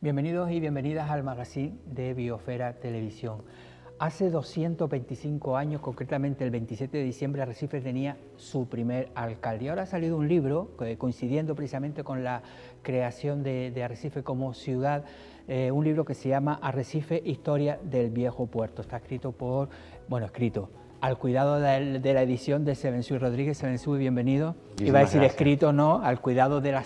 Bienvenidos y bienvenidas al magazine de Biosfera Televisión. Hace 225 años, concretamente el 27 de diciembre, Arrecife tenía su primer alcalde. Y ahora ha salido un libro, coincidiendo precisamente con la creación de Arrecife como ciudad, un libro que se llama Arrecife, Historia del Viejo Puerto. Está escrito al cuidado de la edición de Sebenzui Rodríguez. Sebenzui, bienvenido. Iba a decir Gracias. Escrito, no, al cuidado de la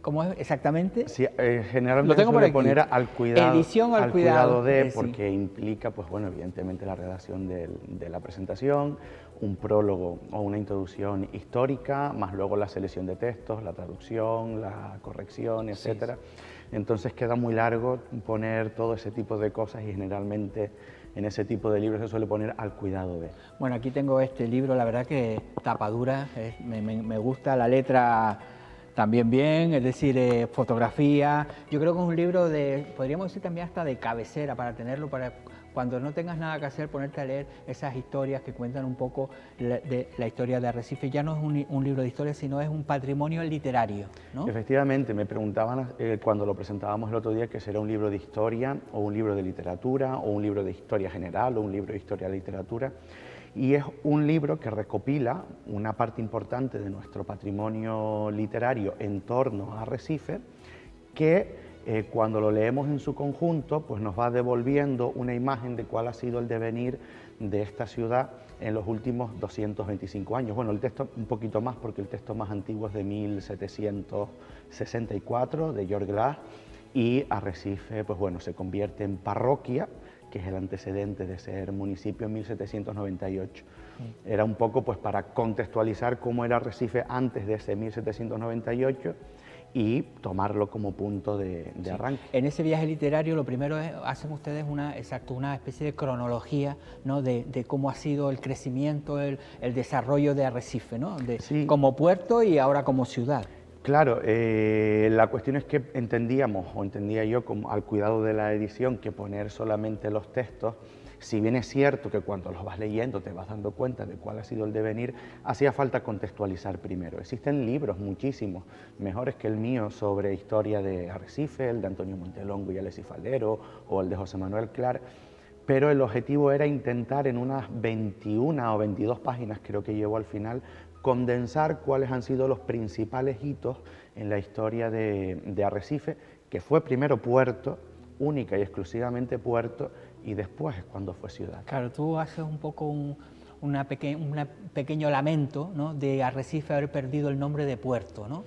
¿cómo es exactamente? Sí, generalmente Lo tengo por suele aquí. poner al cuidado, Edición al cuidado de, sí. porque implica, pues bueno, evidentemente la redacción de la presentación, un prólogo o una introducción histórica, más luego la selección de textos, la traducción, la corrección, etcétera. Sí. Entonces queda muy largo poner todo ese tipo de cosas y generalmente en ese tipo de libros se suele poner al cuidado de. Bueno, aquí tengo este libro, la verdad que tapadura, me gusta la letra también bien, es decir, fotografía. Yo creo que es un libro podríamos decir también hasta de cabecera, para tenerlo, para cuando no tengas nada que hacer, ponerte a leer esas historias que cuentan un poco de la historia de Arrecife. Ya no es un libro de historia, sino es un patrimonio literario, ¿no? Efectivamente, me preguntaban cuando lo presentábamos el otro día que será un libro de historia o un libro de literatura o un libro de historia general o un libro de historia de literatura. Y es un libro que recopila una parte importante de nuestro patrimonio literario en torno a Arrecife, que cuando lo leemos en su conjunto, pues nos va devolviendo una imagen de cuál ha sido el devenir de esta ciudad en los últimos 225 años. Bueno, el texto un poquito más, porque el texto más antiguo es de 1764, de George Glass, y Arrecife, pues bueno, se convierte en parroquia, que es el antecedente de ser municipio en 1798. Era un poco pues para contextualizar cómo era Arrecife antes de ese 1798 y tomarlo como punto de arranque. En ese viaje literario lo primero es, hacen ustedes una especie de cronología, ¿no? de cómo ha sido el crecimiento, el desarrollo de Arrecife, ¿no? Sí. Como puerto y ahora como ciudad. Claro, la cuestión es que entendía yo como al cuidado de la edición que poner solamente los textos, si bien es cierto que cuando los vas leyendo te vas dando cuenta de cuál ha sido el devenir, hacía falta contextualizar primero. Existen libros muchísimos, mejores que el mío, sobre historia de Arrecife, el de Antonio Montelongo y Alexis Faldero, o el de José Manuel Clar, pero el objetivo era intentar en unas 21 o 22 páginas, creo que llevo al final, condensar cuáles han sido los principales hitos en la historia de Arrecife, que fue primero puerto, única y exclusivamente puerto, y después es cuando fue ciudad. Claro, tú haces un poco un pequeño lamento, ¿no? de Arrecife haber perdido el nombre de puerto, ¿no?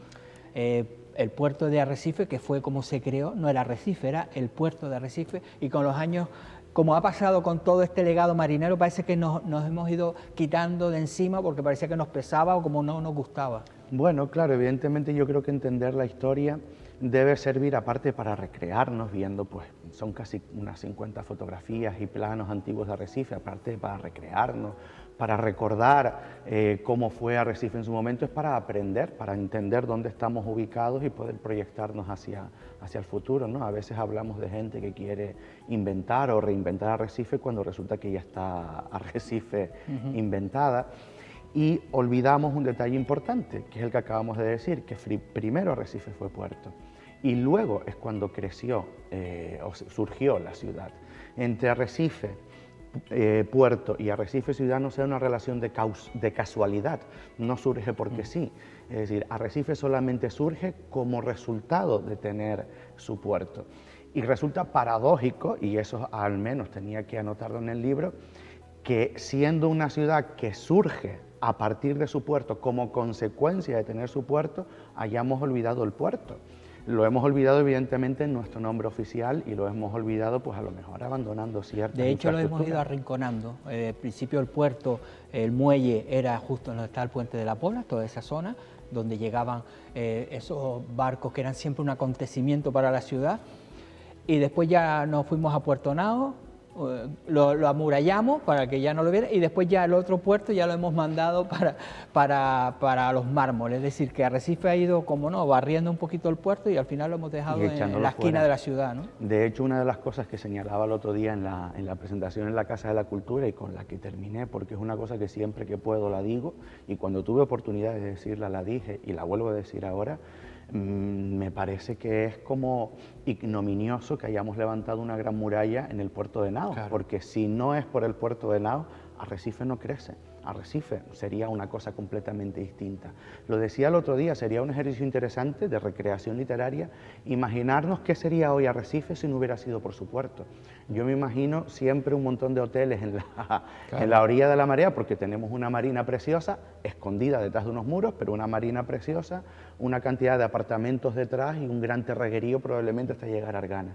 El puerto de Arrecife, que fue como se creó, no era Arrecife, era el puerto de Arrecife, y con los años, como ha pasado con todo este legado marinero, parece que nos hemos ido quitando de encima porque parecía que nos pesaba o como no nos gustaba. Bueno, claro, evidentemente yo creo que entender la historia debe servir aparte para recrearnos, viendo, pues son casi unas 50 fotografías y planos antiguos de Arrecife, aparte para recrearnos, para recordar cómo fue Arrecife en su momento, es para aprender, para entender dónde estamos ubicados y poder proyectarnos hacia el futuro, ¿no? A veces hablamos de gente que quiere inventar o reinventar Arrecife cuando resulta que ya está Arrecife inventada. Y olvidamos un detalle importante, que es el que acabamos de decir, que primero Arrecife fue puerto y luego es cuando creció o surgió la ciudad. Entre Arrecife, puerto y Arrecife ciudad no sea una relación de casualidad, no surge porque sí. Es decir, Arrecife solamente surge como resultado de tener su puerto. Y resulta paradójico, y eso al menos tenía que anotarlo en el libro, que siendo una ciudad que surge a partir de su puerto, como consecuencia de tener su puerto, hayamos olvidado el puerto. Lo hemos olvidado evidentemente en nuestro nombre oficial y lo hemos olvidado pues a lo mejor abandonando ciertas De hecho lo hemos ido infraestructuras. arrinconando. Al principio el puerto, el muelle era justo donde está el puente de la Pobla, toda esa zona, donde llegaban esos barcos que eran siempre un acontecimiento para la ciudad. Y después ya nos fuimos a Puerto Nao, lo amurallamos para que ya no lo viera, y después ya el otro puerto ya lo hemos mandado para los mármoles. Es decir, que Arrecife ha ido, como no, barriendo un poquito el puerto y al final lo hemos dejado en la esquina de la ciudad, ¿no? De hecho, una de las cosas que señalaba el otro día en la presentación en la Casa de la Cultura y con la que terminé, porque es una cosa que siempre que puedo la digo y cuando tuve oportunidad de decirla la dije y la vuelvo a decir ahora, Me parece que es como ignominioso que hayamos levantado una gran muralla en el puerto de Nao, porque si no es por el puerto de Nao, Arrecife no crece. Arrecife sería una cosa completamente distinta. Lo decía el otro día, sería un ejercicio interesante de recreación literaria, imaginarnos qué sería hoy Arrecife si no hubiera sido por su puerto. Yo me imagino siempre un montón de hoteles en la orilla de la marea, porque tenemos una marina preciosa, escondida detrás de unos muros, pero una marina preciosa, una cantidad de apartamentos detrás y un gran terreguerío probablemente hasta llegar a Argana.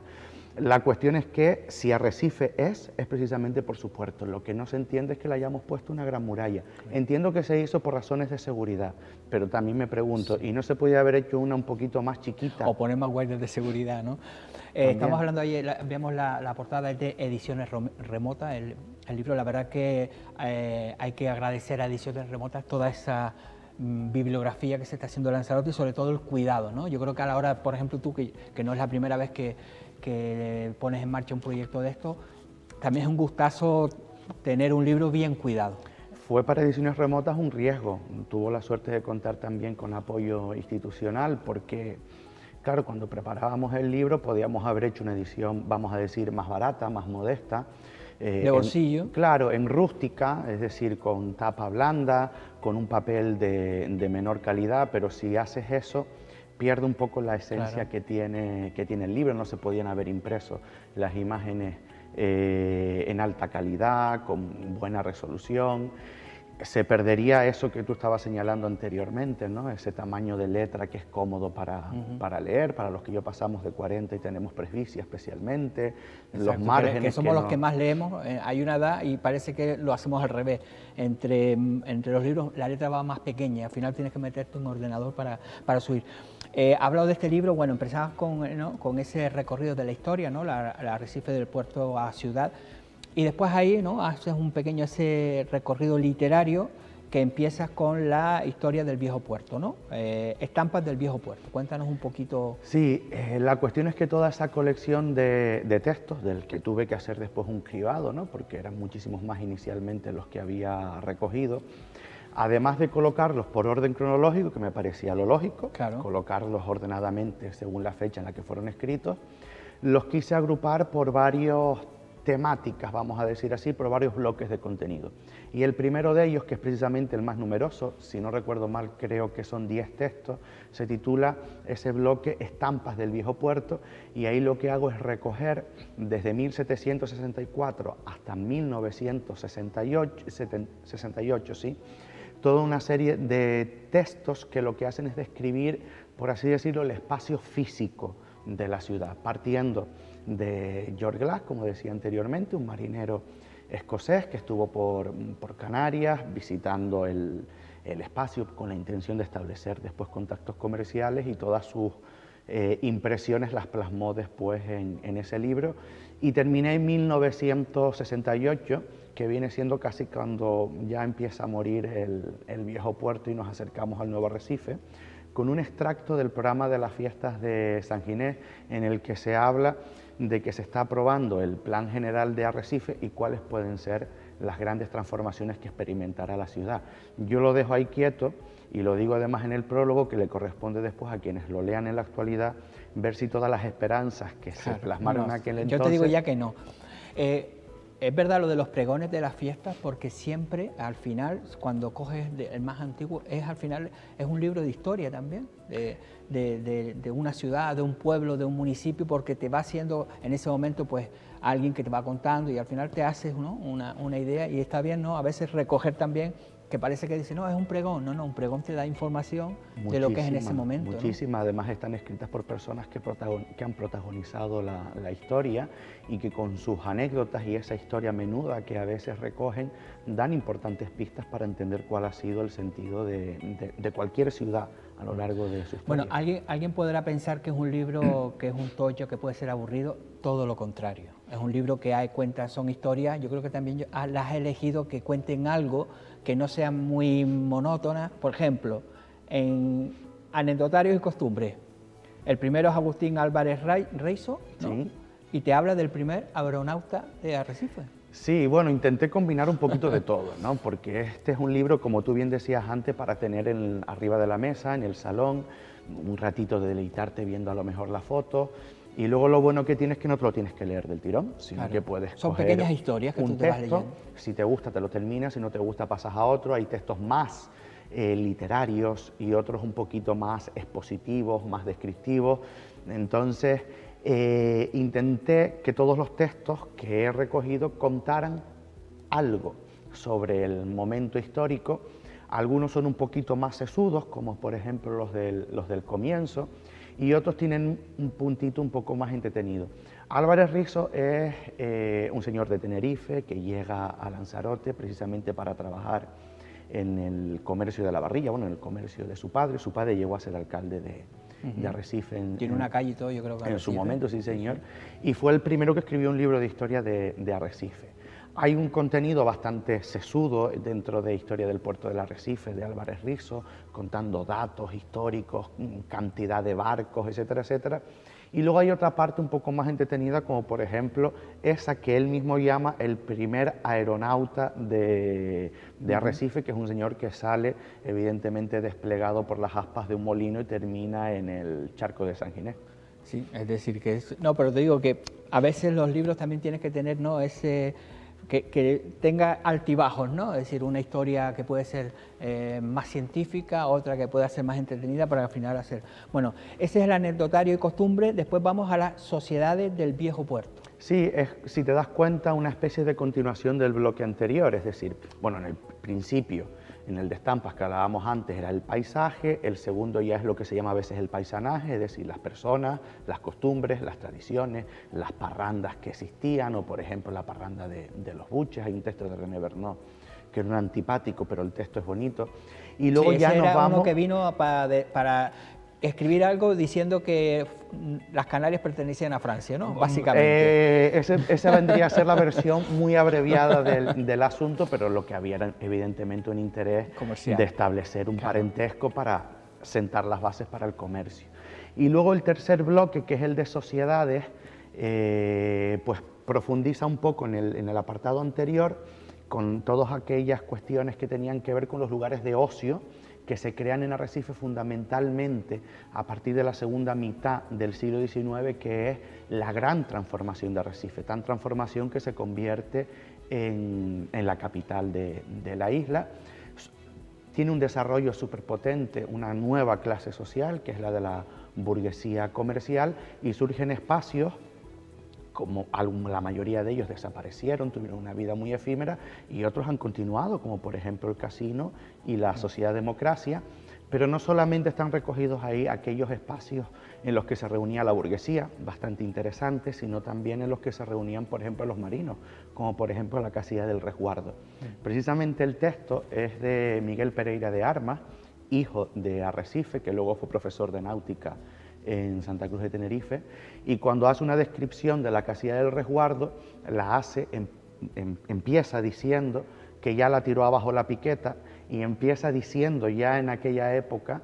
La cuestión es que si Arrecife es precisamente por su puerto. Lo que no se entiende es que le hayamos puesto una gran muralla. Entiendo que se hizo por razones de seguridad, pero también me pregunto, ¿y no se podía haber hecho una un poquito más chiquita? O poner más guardias de seguridad, ¿no? Estamos hablando ahí, vemos la portada de Ediciones Remotas, el libro, la verdad que hay que agradecer a Ediciones Remotas toda esa bibliografía que se está haciendo Lanzarote y sobre todo el cuidado, ¿no? Yo creo que a la hora, por ejemplo, tú, que no es la primera vez que pones en marcha un proyecto de esto, también es un gustazo tener un libro bien cuidado. Fue para Ediciones Remotas un riesgo. Tuvo la suerte de contar también con apoyo institucional porque, claro, cuando preparábamos el libro podíamos haber hecho una edición, vamos a decir, más barata, más modesta. De bolsillo. Claro, en rústica, es decir, con tapa blanda, con un papel de menor calidad, pero si haces eso, pierde un poco la esencia que tiene el libro. No se podían haber impreso las imágenes en alta calidad, con buena resolución. Se perdería eso que tú estabas señalando anteriormente, ¿no? Ese tamaño de letra que es cómodo para leer, para los que yo pasamos de 40 y tenemos presbicia especialmente. Exacto, los márgenes que somos los que más leemos, hay una edad y parece que lo hacemos al revés. Entre los libros la letra va más pequeña, al final tienes que meterte un ordenador para subir. Ha hablado de este libro, bueno, empezabas con ese recorrido de la historia, ¿no? La Arrecife del puerto a ciudad. Y después ahí, ¿no?, haces un pequeño ese recorrido literario que empiezas con la historia del viejo puerto, ¿no? Estampas del viejo puerto. Cuéntanos un poquito. Sí, la cuestión es que toda esa colección de textos, del que tuve que hacer después un cribado, ¿no?, porque eran muchísimos más inicialmente los que había recogido, además de colocarlos por orden cronológico, que me parecía lo lógico, colocarlos ordenadamente según la fecha en la que fueron escritos, los quise agrupar por varios temáticas, vamos a decir así, por varios bloques de contenido. Y el primero de ellos, que es precisamente el más numeroso, si no recuerdo mal, creo que son 10 textos, se titula ese bloque Estampas del Viejo Puerto, y ahí lo que hago es recoger desde 1764 hasta 1968, ¿sí?, toda una serie de textos que lo que hacen es describir, por así decirlo, el espacio físico de la ciudad, partiendo de George Glass, como decía anteriormente, un marinero escocés que estuvo por Canarias visitando el espacio con la intención de establecer después contactos comerciales, y todas sus impresiones las plasmó después en ese libro, y terminé en 1968, que viene siendo casi cuando ya empieza a morir el viejo puerto y nos acercamos al nuevo Arrecife, con un extracto del programa de las fiestas de San Ginés, en el que se habla de que se está aprobando el Plan General de Arrecife y cuáles pueden ser las grandes transformaciones que experimentará la ciudad. Yo lo dejo ahí quieto y lo digo además en el prólogo, que le corresponde después a quienes lo lean en la actualidad ver si todas las esperanzas que se plasmaron en aquel entonces... Yo te digo ya que no. Es verdad lo de los pregones de las fiestas, porque siempre al final, cuando coges el más antiguo, al final es un libro de historia también, de una ciudad, de un pueblo, de un municipio, porque te va haciendo en ese momento pues alguien que te va contando y al final te haces, ¿no?, una idea, y está bien, ¿no?, a veces recoger también, que parece que dice, no, es un pregón, no, un pregón te da información de lo que es en ese momento. Muchísimas, ¿no? Además están escritas por personas que han protagonizado la historia y que con sus anécdotas y esa historia menuda que a veces recogen, dan importantes pistas para entender cuál ha sido el sentido de cualquier ciudad a lo largo de su historia. Bueno, alguien podrá pensar que es un libro que es un tollo, que puede ser aburrido, todo lo contrario. Es un libro que son historias, yo creo que también las has elegido que cuenten algo, que no sean muy monótonas. Por ejemplo, en Anecdotarios y Costumbres, el primero es Agustín Álvarez Reiso, ¿no?, sí, y te habla del primer aeronauta de Arrecife. Sí, bueno, intenté combinar un poquito de todo, ¿no?, porque este es un libro, como tú bien decías antes, para tener arriba de la mesa, en el salón, un ratito de deleitarte viendo a lo mejor la foto. Y luego lo bueno que tienes es que no te lo tienes que leer del tirón, sino Claro. que puedes Son coger pequeñas historias que un tú te vas texto, leyendo. si te gusta te lo terminas, si no te gusta pasas a otro. Hay textos más literarios y otros un poquito más expositivos, más descriptivos. Entonces intenté que todos los textos que he recogido contaran algo sobre el momento histórico. Algunos son un poquito más sesudos, como por ejemplo los del comienzo, y otros tienen un puntito un poco más entretenido. Álvarez Rizo es un señor de Tenerife que llega a Lanzarote precisamente para trabajar en el comercio de la barrilla, bueno, en el comercio de su padre. Su padre llegó a ser alcalde de Arrecife. Tiene una calle y todo, yo creo que en su Arrecife. momento, sí señor, y fue el primero que escribió un libro de historia de Arrecife. Hay un contenido bastante sesudo dentro de Historia del Puerto del Arrecife, de Álvarez Rizo, contando datos históricos, cantidad de barcos, etcétera, etcétera. Y luego hay otra parte un poco más entretenida, como por ejemplo esa que él mismo llama el primer aeronauta de Arrecife, que es un señor que sale evidentemente desplegado por las aspas de un molino y termina en el charco de San Ginés. Sí, es decir, que es... No, pero te digo que a veces los libros también tienes que tener, ¿no?, ese... Que tenga altibajos, ¿no? Es decir, una historia que puede ser más científica, otra que pueda ser más entretenida para al final hacer... Bueno, ese es el anecdotario y costumbre. Después vamos a las sociedades del Viejo Puerto. Sí, es, si te das cuenta, una especie de continuación del bloque anterior, es decir, bueno, en el principio, en el de estampas que hablábamos antes, era el paisaje, el segundo ya es lo que se llama a veces el paisanaje, es decir, las personas, las costumbres, las tradiciones, las parrandas que existían, o por ejemplo la parranda de los buches. Hay un texto de René Bernot que era un antipático, pero el texto es bonito. Y luego sí, ya ese nos era vamos... uno que vino para escribir algo diciendo que las Canarias pertenecían a Francia, ¿no? Básicamente. Esa vendría a ser la versión muy abreviada del asunto, pero lo que había era evidentemente un interés comercial, de establecer un parentesco para sentar las bases para el comercio. Y luego el tercer bloque, que es el de sociedades, pues profundiza un poco en el apartado anterior, con todas aquellas cuestiones que tenían que ver con los lugares de ocio que se crean en Arrecife fundamentalmente a partir de la segunda mitad del siglo XIX, que es la gran transformación de Arrecife, tan transformación que se convierte en la capital de la isla. Tiene un desarrollo súper potente, una nueva clase social, que es la de la burguesía comercial, y surgen espacios, como la mayoría de ellos desaparecieron, tuvieron una vida muy efímera, y otros han continuado, como por ejemplo el casino y la Sociedad Democracia. Pero no solamente están recogidos ahí aquellos espacios en los que se reunía la burguesía, bastante interesantes, sino también en los que se reunían, por ejemplo, los marinos, como por ejemplo la Casilla del Resguardo. Precisamente el texto es de Miguel Pereira de Armas, hijo de Arrecife, que luego fue profesor de náutica en Santa Cruz de Tenerife, y cuando hace una descripción de la Casilla del Resguardo, la hace, empieza diciendo que ya la tiró abajo la piqueta, y empieza diciendo ya en aquella época,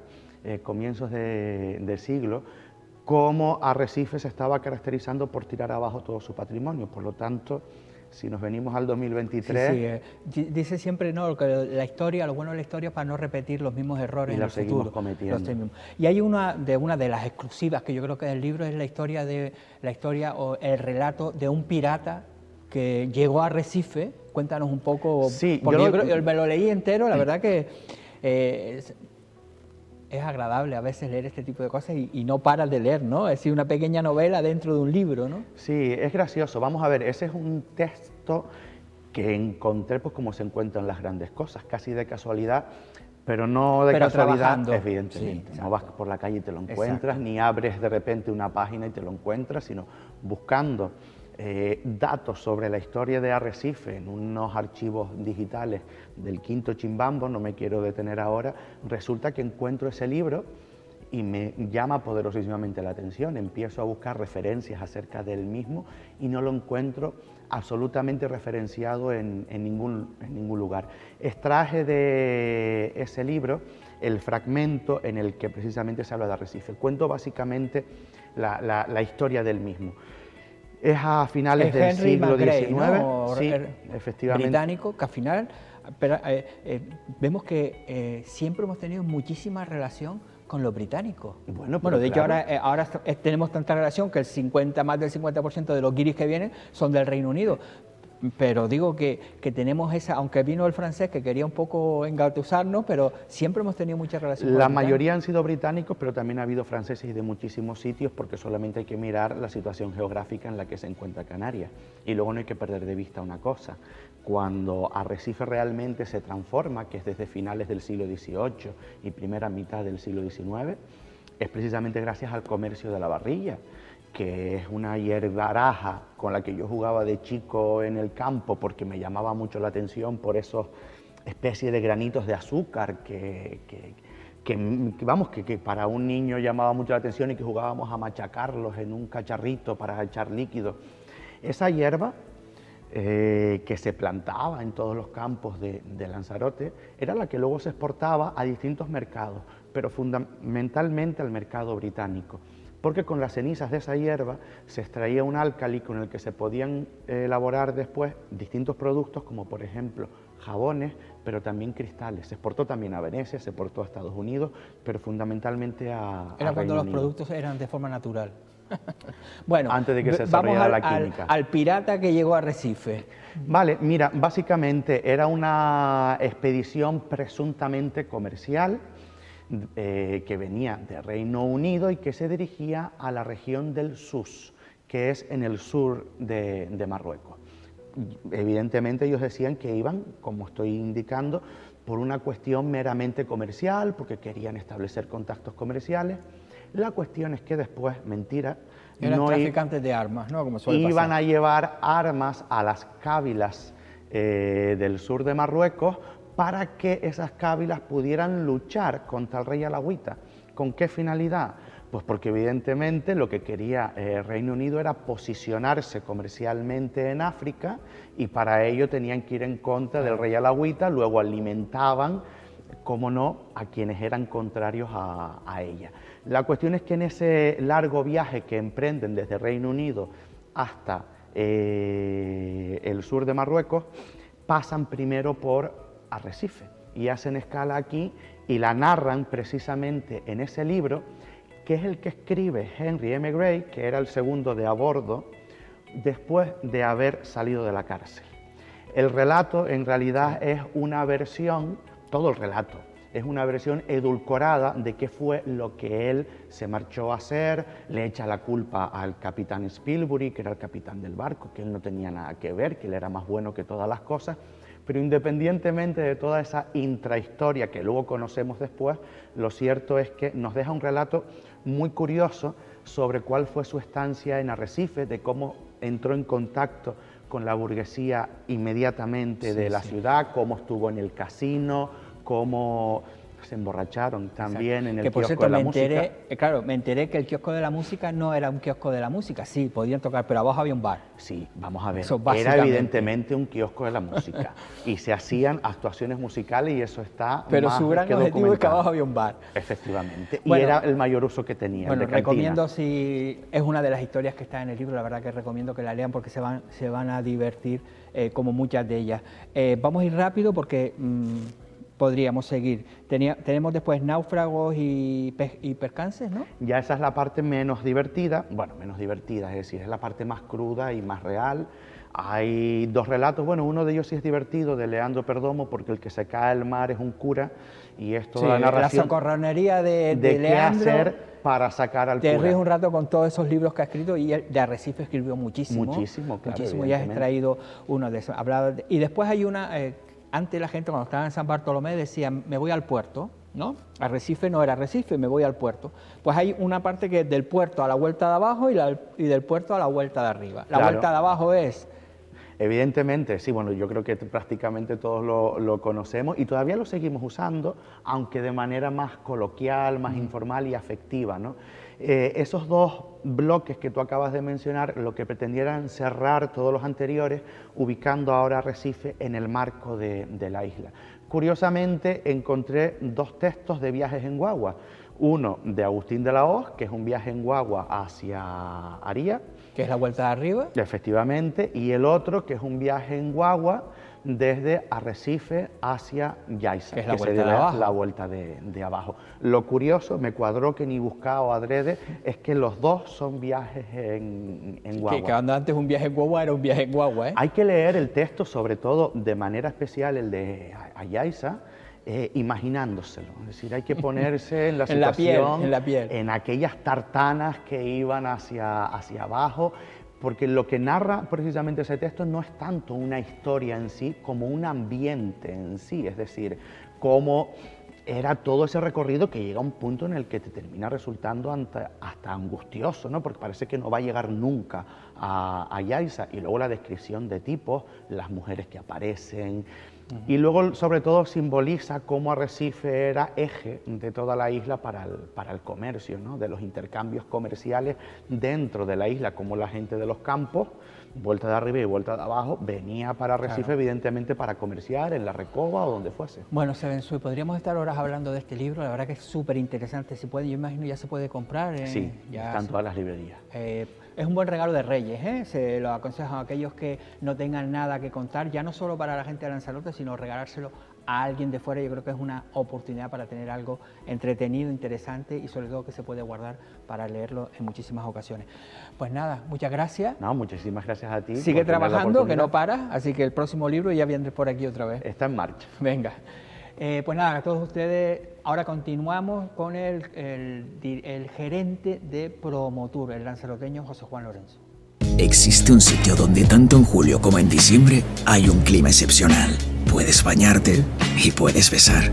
comienzos del siglo, cómo Arrecife se estaba caracterizando por tirar abajo todo su patrimonio. Por lo tanto, si nos venimos al 2023... Dice siempre, ¿no?, que la historia, lo bueno de la historia es para no repetir los mismos errores en el futuro. Y los seguimos cometiendo. Y hay una de las exclusivas que yo creo que del libro es la historia o el relato de un pirata que llegó a Arrecife. Cuéntanos un poco, sí, porque yo me lo leí entero, la verdad que es agradable a veces leer este tipo de cosas y no paras de leer, ¿no? Es decir, una pequeña novela dentro de un libro, ¿no? Sí, es gracioso. Vamos a ver, ese es un texto que encontré pues como se encuentran las grandes cosas, casi de casualidad, pero no de casualidad, trabajando. Evidentemente. Sí, no vas por la calle y te lo encuentras, ni abres de repente una página y te lo encuentras, sino buscando datos sobre la historia de Arrecife en unos archivos digitales del Quinto Chimbambo, no me quiero detener ahora. Resulta que encuentro ese libro y me llama poderosísimamente la atención. Empiezo a buscar referencias acerca del mismo y no lo encuentro absolutamente referenciado en ningún lugar. Extraje de ese libro el fragmento en el que precisamente se habla de Arrecife. Cuento básicamente la historia del mismo. Es a finales del siglo XIX, ¿no? Sí, efectivamente. Británico, que al final, pero, vemos que siempre hemos tenido muchísima relación con los británicos. Bueno, De hecho claro. ahora tenemos tanta relación que más del 50% de los guiris que vienen son del Reino Unido. Pero digo que tenemos esa, aunque vino el francés que quería un poco engatusarnos, pero siempre hemos tenido mucha relación con La los británicos. mayoría han sido británicos, pero también ha habido franceses y de muchísimos sitios, porque solamente hay que mirar la situación geográfica en la que se encuentra Canarias. Y luego no hay que perder de vista una cosa: cuando Arrecife realmente se transforma, que es desde finales del siglo XVIII y primera mitad del siglo XIX, es precisamente gracias al comercio de la barrilla, que es una hierbaraja con la que yo jugaba de chico en el campo porque me llamaba mucho la atención por esos especies de granitos de azúcar que para un niño llamaba mucho la atención y que jugábamos a machacarlos en un cacharrito para echar líquido. Esa hierba que se plantaba en todos los campos de Lanzarote era la que luego se exportaba a distintos mercados, pero fundamentalmente al mercado británico, porque con las cenizas de esa hierba se extraía un álcali con el que se podían elaborar después distintos productos, como por ejemplo jabones, pero también cristales. Se exportó también a Venecia, se exportó a Estados Unidos, pero fundamentalmente a Era cuando Reino los Unido. productos eran de forma natural. Bueno, Antes de que se vamos desarrollara la química. al pirata que llegó a Arrecife. Vale, mira, básicamente era una expedición presuntamente comercial que venía de Reino Unido y que se dirigía a la región del Sus, que es en el sur de Marruecos. Evidentemente ellos decían que iban, como estoy indicando, por una cuestión meramente comercial, porque querían establecer contactos comerciales. La cuestión es que después, mentira, Eran traficantes de armas, ¿no? Como suele iban pasar. a llevar armas a las cábilas del sur de Marruecos para que esas cábilas pudieran luchar contra el rey alauita. ¿Con qué finalidad? Pues porque evidentemente lo que quería Reino Unido era posicionarse comercialmente en África y para ello tenían que ir en contra del rey alauita, luego alimentaban, cómo no, a quienes eran contrarios a ella. La cuestión es que en ese largo viaje que emprenden desde Reino Unido hasta el sur de Marruecos, pasan primero por Arrecife y hacen escala aquí y la narran precisamente en ese libro, que es el que escribe Henry M. Gray, que era el segundo de a bordo, después de haber salido de la cárcel. El relato en realidad es una versión, todo el relato, es una versión edulcorada de qué fue lo que él se marchó a hacer, le echa la culpa al capitán Spilsbury, que era el capitán del barco, que él no tenía nada que ver, que él era más bueno que todas las cosas, pero independientemente de toda esa intrahistoria que luego conocemos después, lo cierto es que nos deja un relato muy curioso sobre cuál fue su estancia en Arrecife, de cómo entró en contacto con la burguesía inmediatamente de la ciudad, cómo estuvo en el casino, cómo se emborracharon también en el kiosco de la música. Me enteré que el kiosco de la música no era un kiosco de la música, sí, podían tocar, pero abajo había un bar. Sí, vamos a ver, Eso era básicamente. evidentemente un kiosco de la música y se hacían actuaciones musicales y eso está Pero más su gran que objetivo es que documentado. abajo había un bar. Efectivamente, Bueno, y era el mayor uso que tenía, Bueno, el de cantina. recomiendo, si es una de las historias que está en el libro, la verdad que recomiendo que la lean porque se van a divertir como muchas de ellas. Vamos a ir rápido porque podríamos seguir. Tenemos después náufragos y percances, ¿no? Ya esa es la parte menos divertida, bueno, menos divertida, es decir, es la parte más cruda y más real. Hay dos relatos, bueno, uno de ellos sí es divertido, de Leandro Perdomo, porque el que se cae al mar es un cura, y es toda la narración la socorronería de de qué Leandro. hacer para sacar al Te cura. ríes un rato con todos esos libros que ha escrito y de Arrecife escribió muchísimo. Muchísimo, claro, Muchísimo, ya has evidentemente. extraído uno de esos. Y después hay una, antes la gente cuando estaba en San Bartolomé decía, me voy al puerto, ¿no? Arrecife no era Arrecife, me voy al puerto. Pues hay una parte que es del puerto a la vuelta de abajo y del puerto a la vuelta de arriba. La Claro. vuelta de abajo es... Evidentemente, sí, bueno, yo creo que prácticamente todos lo conocemos y todavía lo seguimos usando, aunque de manera más coloquial, más informal y afectiva, ¿no? Esos dos bloques que tú acabas de mencionar, lo que pretendieran cerrar todos los anteriores, ubicando ahora Arrecife en el marco de la isla. Curiosamente, encontré dos textos de viajes en guagua. Uno de Agustín de la Hoz, que es un viaje en guagua hacia Aría, que es la vuelta de arriba. efectivamente, y el otro, que es un viaje en guagua, desde Arrecife hacia Yaiza, Que es la que se vuelta de debe abajo. la vuelta de abajo. Lo curioso, me cuadró que ni buscado adrede, es que los dos son viajes en guagua. Que cuando antes un viaje en guagua era un viaje en guagua, ¿eh? Hay que leer el texto, sobre todo de manera especial el de Ayaiza, imaginándoselo. Es decir, hay que ponerse en la situación, en la piel. en aquellas tartanas que iban hacia abajo, porque lo que narra precisamente ese texto no es tanto una historia en sí como un ambiente en sí, es decir, cómo era todo ese recorrido que llega a un punto en el que te termina resultando hasta angustioso, ¿no? Porque parece que no va a llegar nunca a Yaiza. Y luego la descripción de tipos, las mujeres que aparecen. Y luego, sobre todo, simboliza cómo Arrecife era eje de toda la isla para el comercio, ¿no? De los intercambios comerciales dentro de la isla, como la gente de los campos, vuelta de arriba y vuelta de abajo, venía para Arrecife, claro, evidentemente para comerciar en la Recoba o donde fuese. Bueno, Sevensú, podríamos estar horas hablando de este libro, la verdad que es súper interesante. Si puede, yo imagino ya se puede comprar. Sí, ya están todas las librerías. Es un buen regalo de Reyes, ¿eh? Se lo aconsejo a aquellos que no tengan nada que contar, ya no solo para la gente de Lanzarote, sino regalárselo a alguien de fuera. Yo creo que es una oportunidad para tener algo entretenido, interesante y sobre todo que se puede guardar para leerlo en muchísimas ocasiones. Pues nada, muchas gracias. No, muchísimas gracias a ti. Sigue trabajando, que no paras, así que el próximo libro ya vendré por aquí otra vez. Está en marcha. Venga. Pues nada, a todos ustedes, ahora continuamos con el gerente de Promotur, el lanzaroteño José Juan Lorenzo. Existe un sitio donde tanto en julio como en diciembre hay un clima excepcional. Puedes bañarte y puedes besar.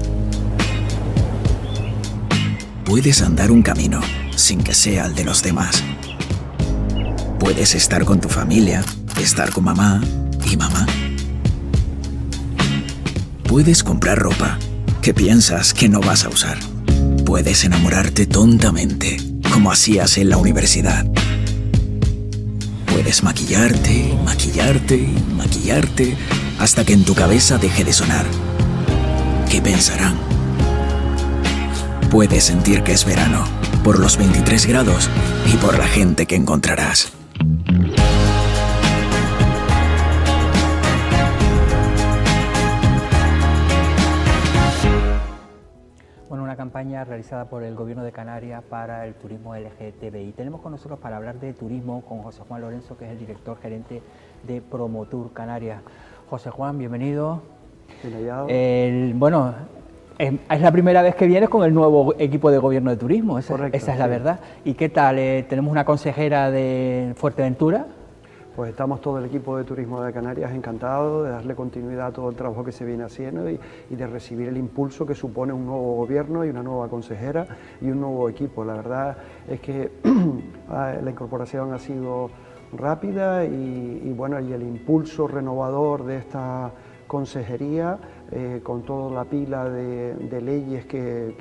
Puedes andar un camino sin que sea el de los demás. Puedes estar con tu familia, estar con mamá y mamá. Puedes comprar ropa que piensas que no vas a usar. Puedes enamorarte tontamente, como hacías en la universidad. Puedes maquillarte, maquillarte, maquillarte, hasta que en tu cabeza deje de sonar. ¿Qué pensarán? Puedes sentir que es verano, por los 23 grados y por la gente que encontrarás. Bueno, una campaña realizada por el Gobierno de Canarias para el turismo LGTBI. Tenemos con nosotros para hablar de turismo con José Juan Lorenzo, que es el director gerente de Promotur Canarias. José Juan, bienvenido. Bien hallado. Bueno, es la primera vez que vienes con el nuevo equipo de Gobierno de Turismo, esa es la verdad. ¿Y qué tal? Tenemos una consejera de Fuerteventura. Pues estamos todo el equipo de Turismo de Canarias encantados de darle continuidad a todo el trabajo que se viene haciendo y de recibir el impulso que supone un nuevo gobierno y una nueva consejera y un nuevo equipo. La verdad es que la incorporación ha sido rápida y bueno, y el impulso renovador de esta consejería con toda la pila de leyes que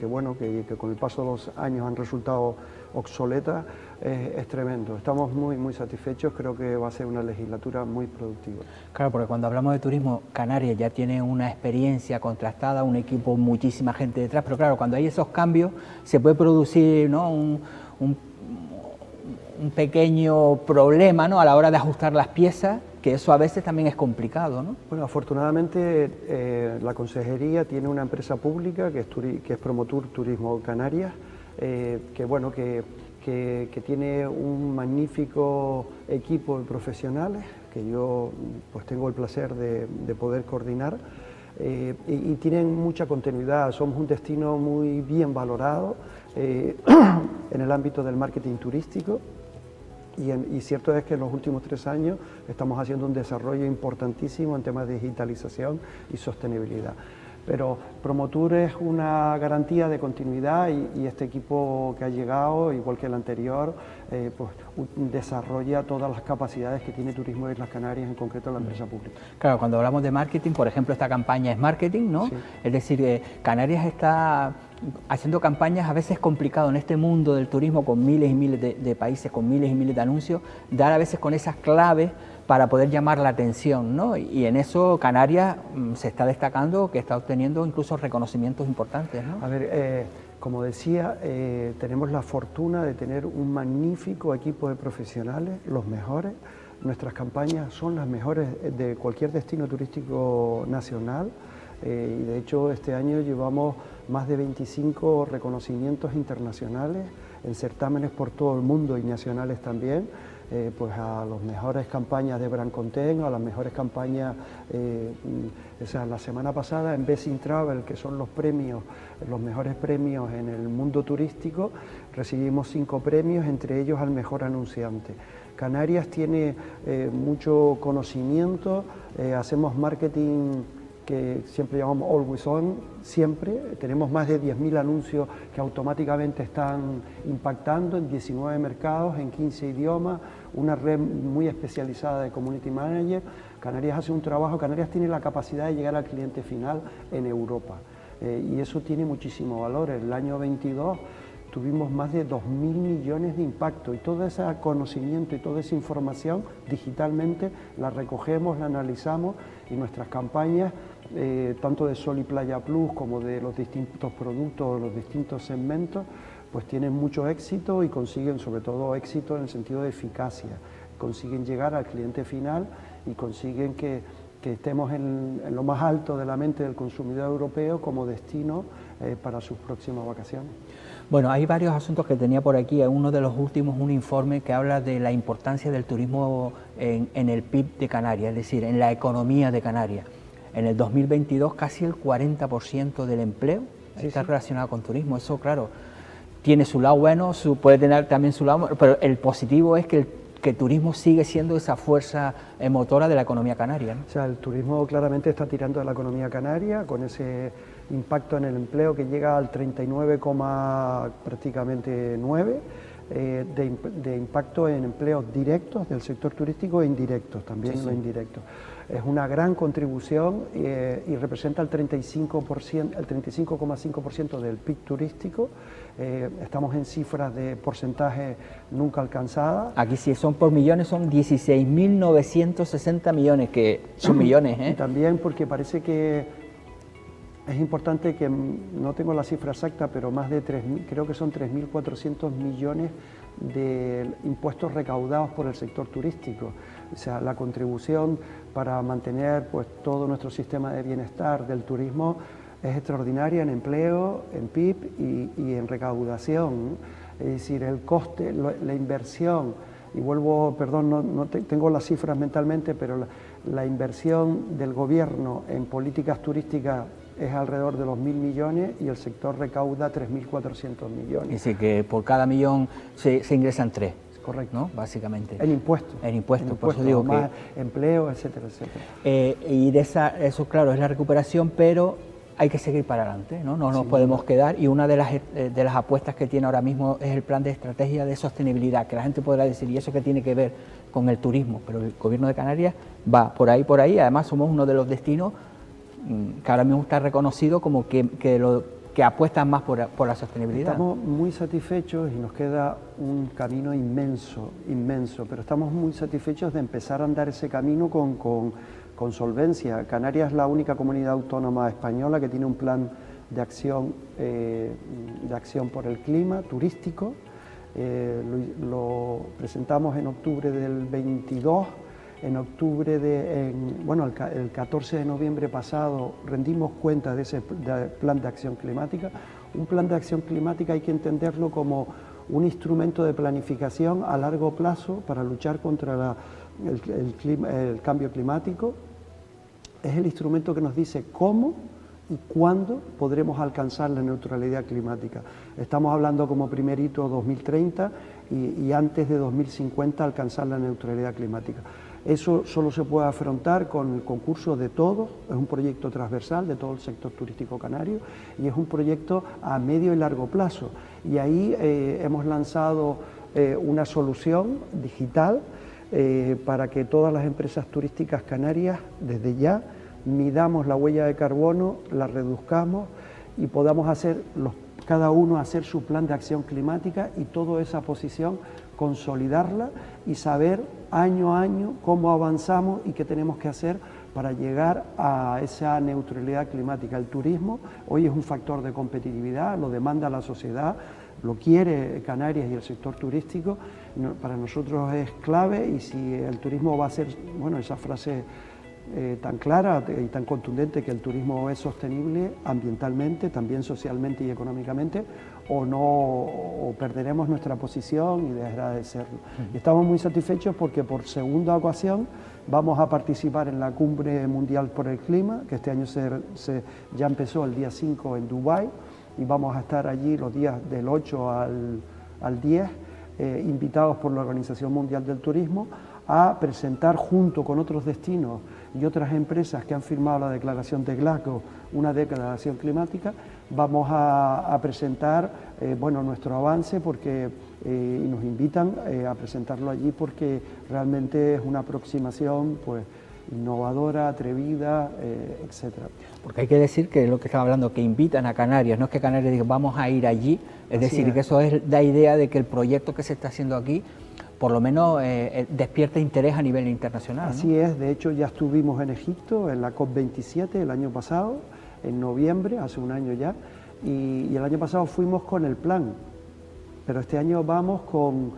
con el paso de los años han resultado obsoletas, es tremendo. Estamos muy satisfechos, creo que va a ser una legislatura muy productiva. Claro, porque cuando hablamos de turismo, Canarias ya tiene una experiencia contrastada, un equipo, muchísima gente detrás, pero claro, cuando hay esos cambios se puede producir, ¿no?, un pequeño problema, ¿no?, a la hora de ajustar las piezas, que eso a veces también es complicado, ¿no? Bueno, afortunadamente la consejería tiene una empresa pública que es Promotur Turismo Canarias, que tiene un magnífico equipo de profesionales que yo pues tengo el placer de poder coordinar y tienen mucha continuidad. Somos un destino muy bien valorado en el ámbito del marketing turístico. Y cierto es que en los últimos 3 años estamos haciendo un desarrollo importantísimo en temas de digitalización y sostenibilidad. Pero Promotur es una garantía de continuidad y este equipo que ha llegado, igual que el anterior, pues desarrolla todas las capacidades que tiene Turismo de Islas Canarias, en concreto la empresa pública. Claro, cuando hablamos de marketing, por ejemplo, esta campaña es marketing, ¿no? Sí. Es decir, Canarias está haciendo campañas a veces complicadas en este mundo del turismo, con miles y miles de países, con miles y miles de anuncios, dar a veces con esas claves para poder llamar la atención, ¿no? Y en eso Canarias se está destacando, que está obteniendo incluso reconocimientos importantes, ¿no? A ver, como decía, tenemos la fortuna de tener un magnífico equipo de profesionales, los mejores, nuestras campañas son las mejores de cualquier destino turístico nacional. Y de hecho este año llevamos más de 25 reconocimientos internacionales en certámenes por todo el mundo y nacionales también, pues a las mejores campañas de Branconten, a las mejores campañas, o sea, la semana pasada en Best in Travel, que son los premios, los mejores premios en el mundo turístico, recibimos 5 premios, entre ellos al mejor anunciante. Canarias tiene mucho conocimiento, hacemos marketing que siempre llamamos Always On, siempre. Tenemos más de 10.000 anuncios que automáticamente están impactando en 19 mercados, en 15 idiomas, una red muy especializada de Community Manager. Canarias hace un trabajo, Canarias tiene la capacidad de llegar al cliente final en Europa, y eso tiene muchísimo valor. El año 22 tuvimos más de 2.000 millones de impacto y todo ese conocimiento y toda esa información digitalmente la recogemos, la analizamos y nuestras campañas, tanto de Sol y Playa Plus como de los distintos productos, los distintos segmentos, pues tienen mucho éxito y consiguen sobre todo éxito en el sentido de eficacia, consiguen llegar al cliente final y consiguen que estemos en lo más alto de la mente del consumidor europeo como destino para sus próximas vacaciones. Bueno, hay varios asuntos que tenía por aquí. Uno de los últimos, un informe que habla de la importancia del turismo en el PIB de Canarias, es decir, en la economía de Canarias. En el 2022 casi el 40% del empleo está relacionado con turismo. Eso, claro, tiene su lado bueno, puede tener también su lado, pero el positivo es que el turismo sigue siendo esa fuerza motora de la economía canaria, ¿no? O sea, el turismo claramente está tirando de la economía canaria con ese impacto en el empleo que llega al 39, prácticamente 9 de impacto en empleos directos del sector turístico e indirectos, también sí, los indirectos. Es una gran contribución y representa el 35,5% del PIB turístico. Estamos en cifras de porcentaje nunca alcanzadas. Aquí si son por millones son 16.960 millones, que son millones, ¿eh? Y también porque parece que es importante que, no tengo la cifra exacta, pero más de 3.000, creo que son 3.400 millones de impuestos recaudados por el sector turístico. O sea, la contribución para mantener pues todo nuestro sistema de bienestar del turismo es extraordinaria en empleo, en PIB y en recaudación. Es decir, el coste, la inversión, y vuelvo, perdón, no tengo las cifras mentalmente, pero la inversión del gobierno en políticas turísticas es alrededor de los 1.000 millones y el sector recauda 3.400 millones. Es decir, que por cada millón se ingresan 3. Correcto. ¿No? Básicamente. En impuestos. En impuestos, por eso digo más que empleo, etcétera, etcétera. Y eso, claro, es la recuperación, pero hay que seguir para adelante, ¿no? No nos podemos quedar, y una de las apuestas que tiene ahora mismo es el plan de estrategia de sostenibilidad, que la gente podrá decir, ¿y eso qué tiene que ver con el turismo? Pero el Gobierno de Canarias va por ahí, además somos uno de los destinos que ahora mismo está reconocido como que apuestan más por la sostenibilidad. Estamos muy satisfechos y nos queda un camino inmenso, pero estamos muy satisfechos de empezar a andar ese camino con solvencia. Canarias es la única comunidad autónoma española que tiene un plan de acción por el clima turístico. Lo presentamos en octubre del 22. En octubre, el 14 de noviembre pasado rendimos cuenta de ese plan de acción climática. Un plan de acción climática hay que entenderlo como un instrumento de planificación a largo plazo para luchar contra el cambio climático. Es el instrumento que nos dice cómo y cuándo podremos alcanzar la neutralidad climática. Estamos hablando como primer hito 2030 y antes de 2050 alcanzar la neutralidad climática. Eso solo se puede afrontar con el concurso de todos, es un proyecto transversal de todo el sector turístico canario y es un proyecto a medio y largo plazo. Y ahí hemos lanzado una solución digital para que todas las empresas turísticas canarias desde ya midamos la huella de carbono, la reduzcamos y podamos cada uno hacer su plan de acción climática y toda esa posición consolidarla y saber año a año cómo avanzamos y qué tenemos que hacer para llegar a esa neutralidad climática. El turismo hoy es un factor de competitividad, lo demanda la sociedad, lo quiere Canarias y el sector turístico, para nosotros es clave, y si el turismo va a ser, bueno, esa frase tan clara y tan contundente, que el turismo es sostenible ambientalmente, también socialmente y económicamente, o no, o perderemos nuestra posición y dejará de serlo. Y estamos muy satisfechos porque por segunda ocasión vamos a participar en la Cumbre Mundial por el Clima, que este año ya empezó el día 5 en Dubái, y vamos a estar allí los días del 8 al 10, invitados por la Organización Mundial del Turismo, a presentar junto con otros destinos y otras empresas que han firmado la declaración de Glasgow, una declaración climática. Vamos a presentar bueno, nuestro avance, porque y nos invitan a presentarlo allí, porque realmente es una aproximación pues innovadora, atrevida, etcétera. Porque hay que decir que lo que estaba hablando, que invitan a Canarias, no es que Canarias diga vamos a ir allí, es decir, que eso es la idea de que el proyecto que se está haciendo aquí por lo menos despierta interés a nivel internacional, ¿no? Así es, de hecho ya estuvimos en Egipto en la COP27 el año pasado, en noviembre, hace un año ya, y el año pasado fuimos con el plan, pero este año vamos con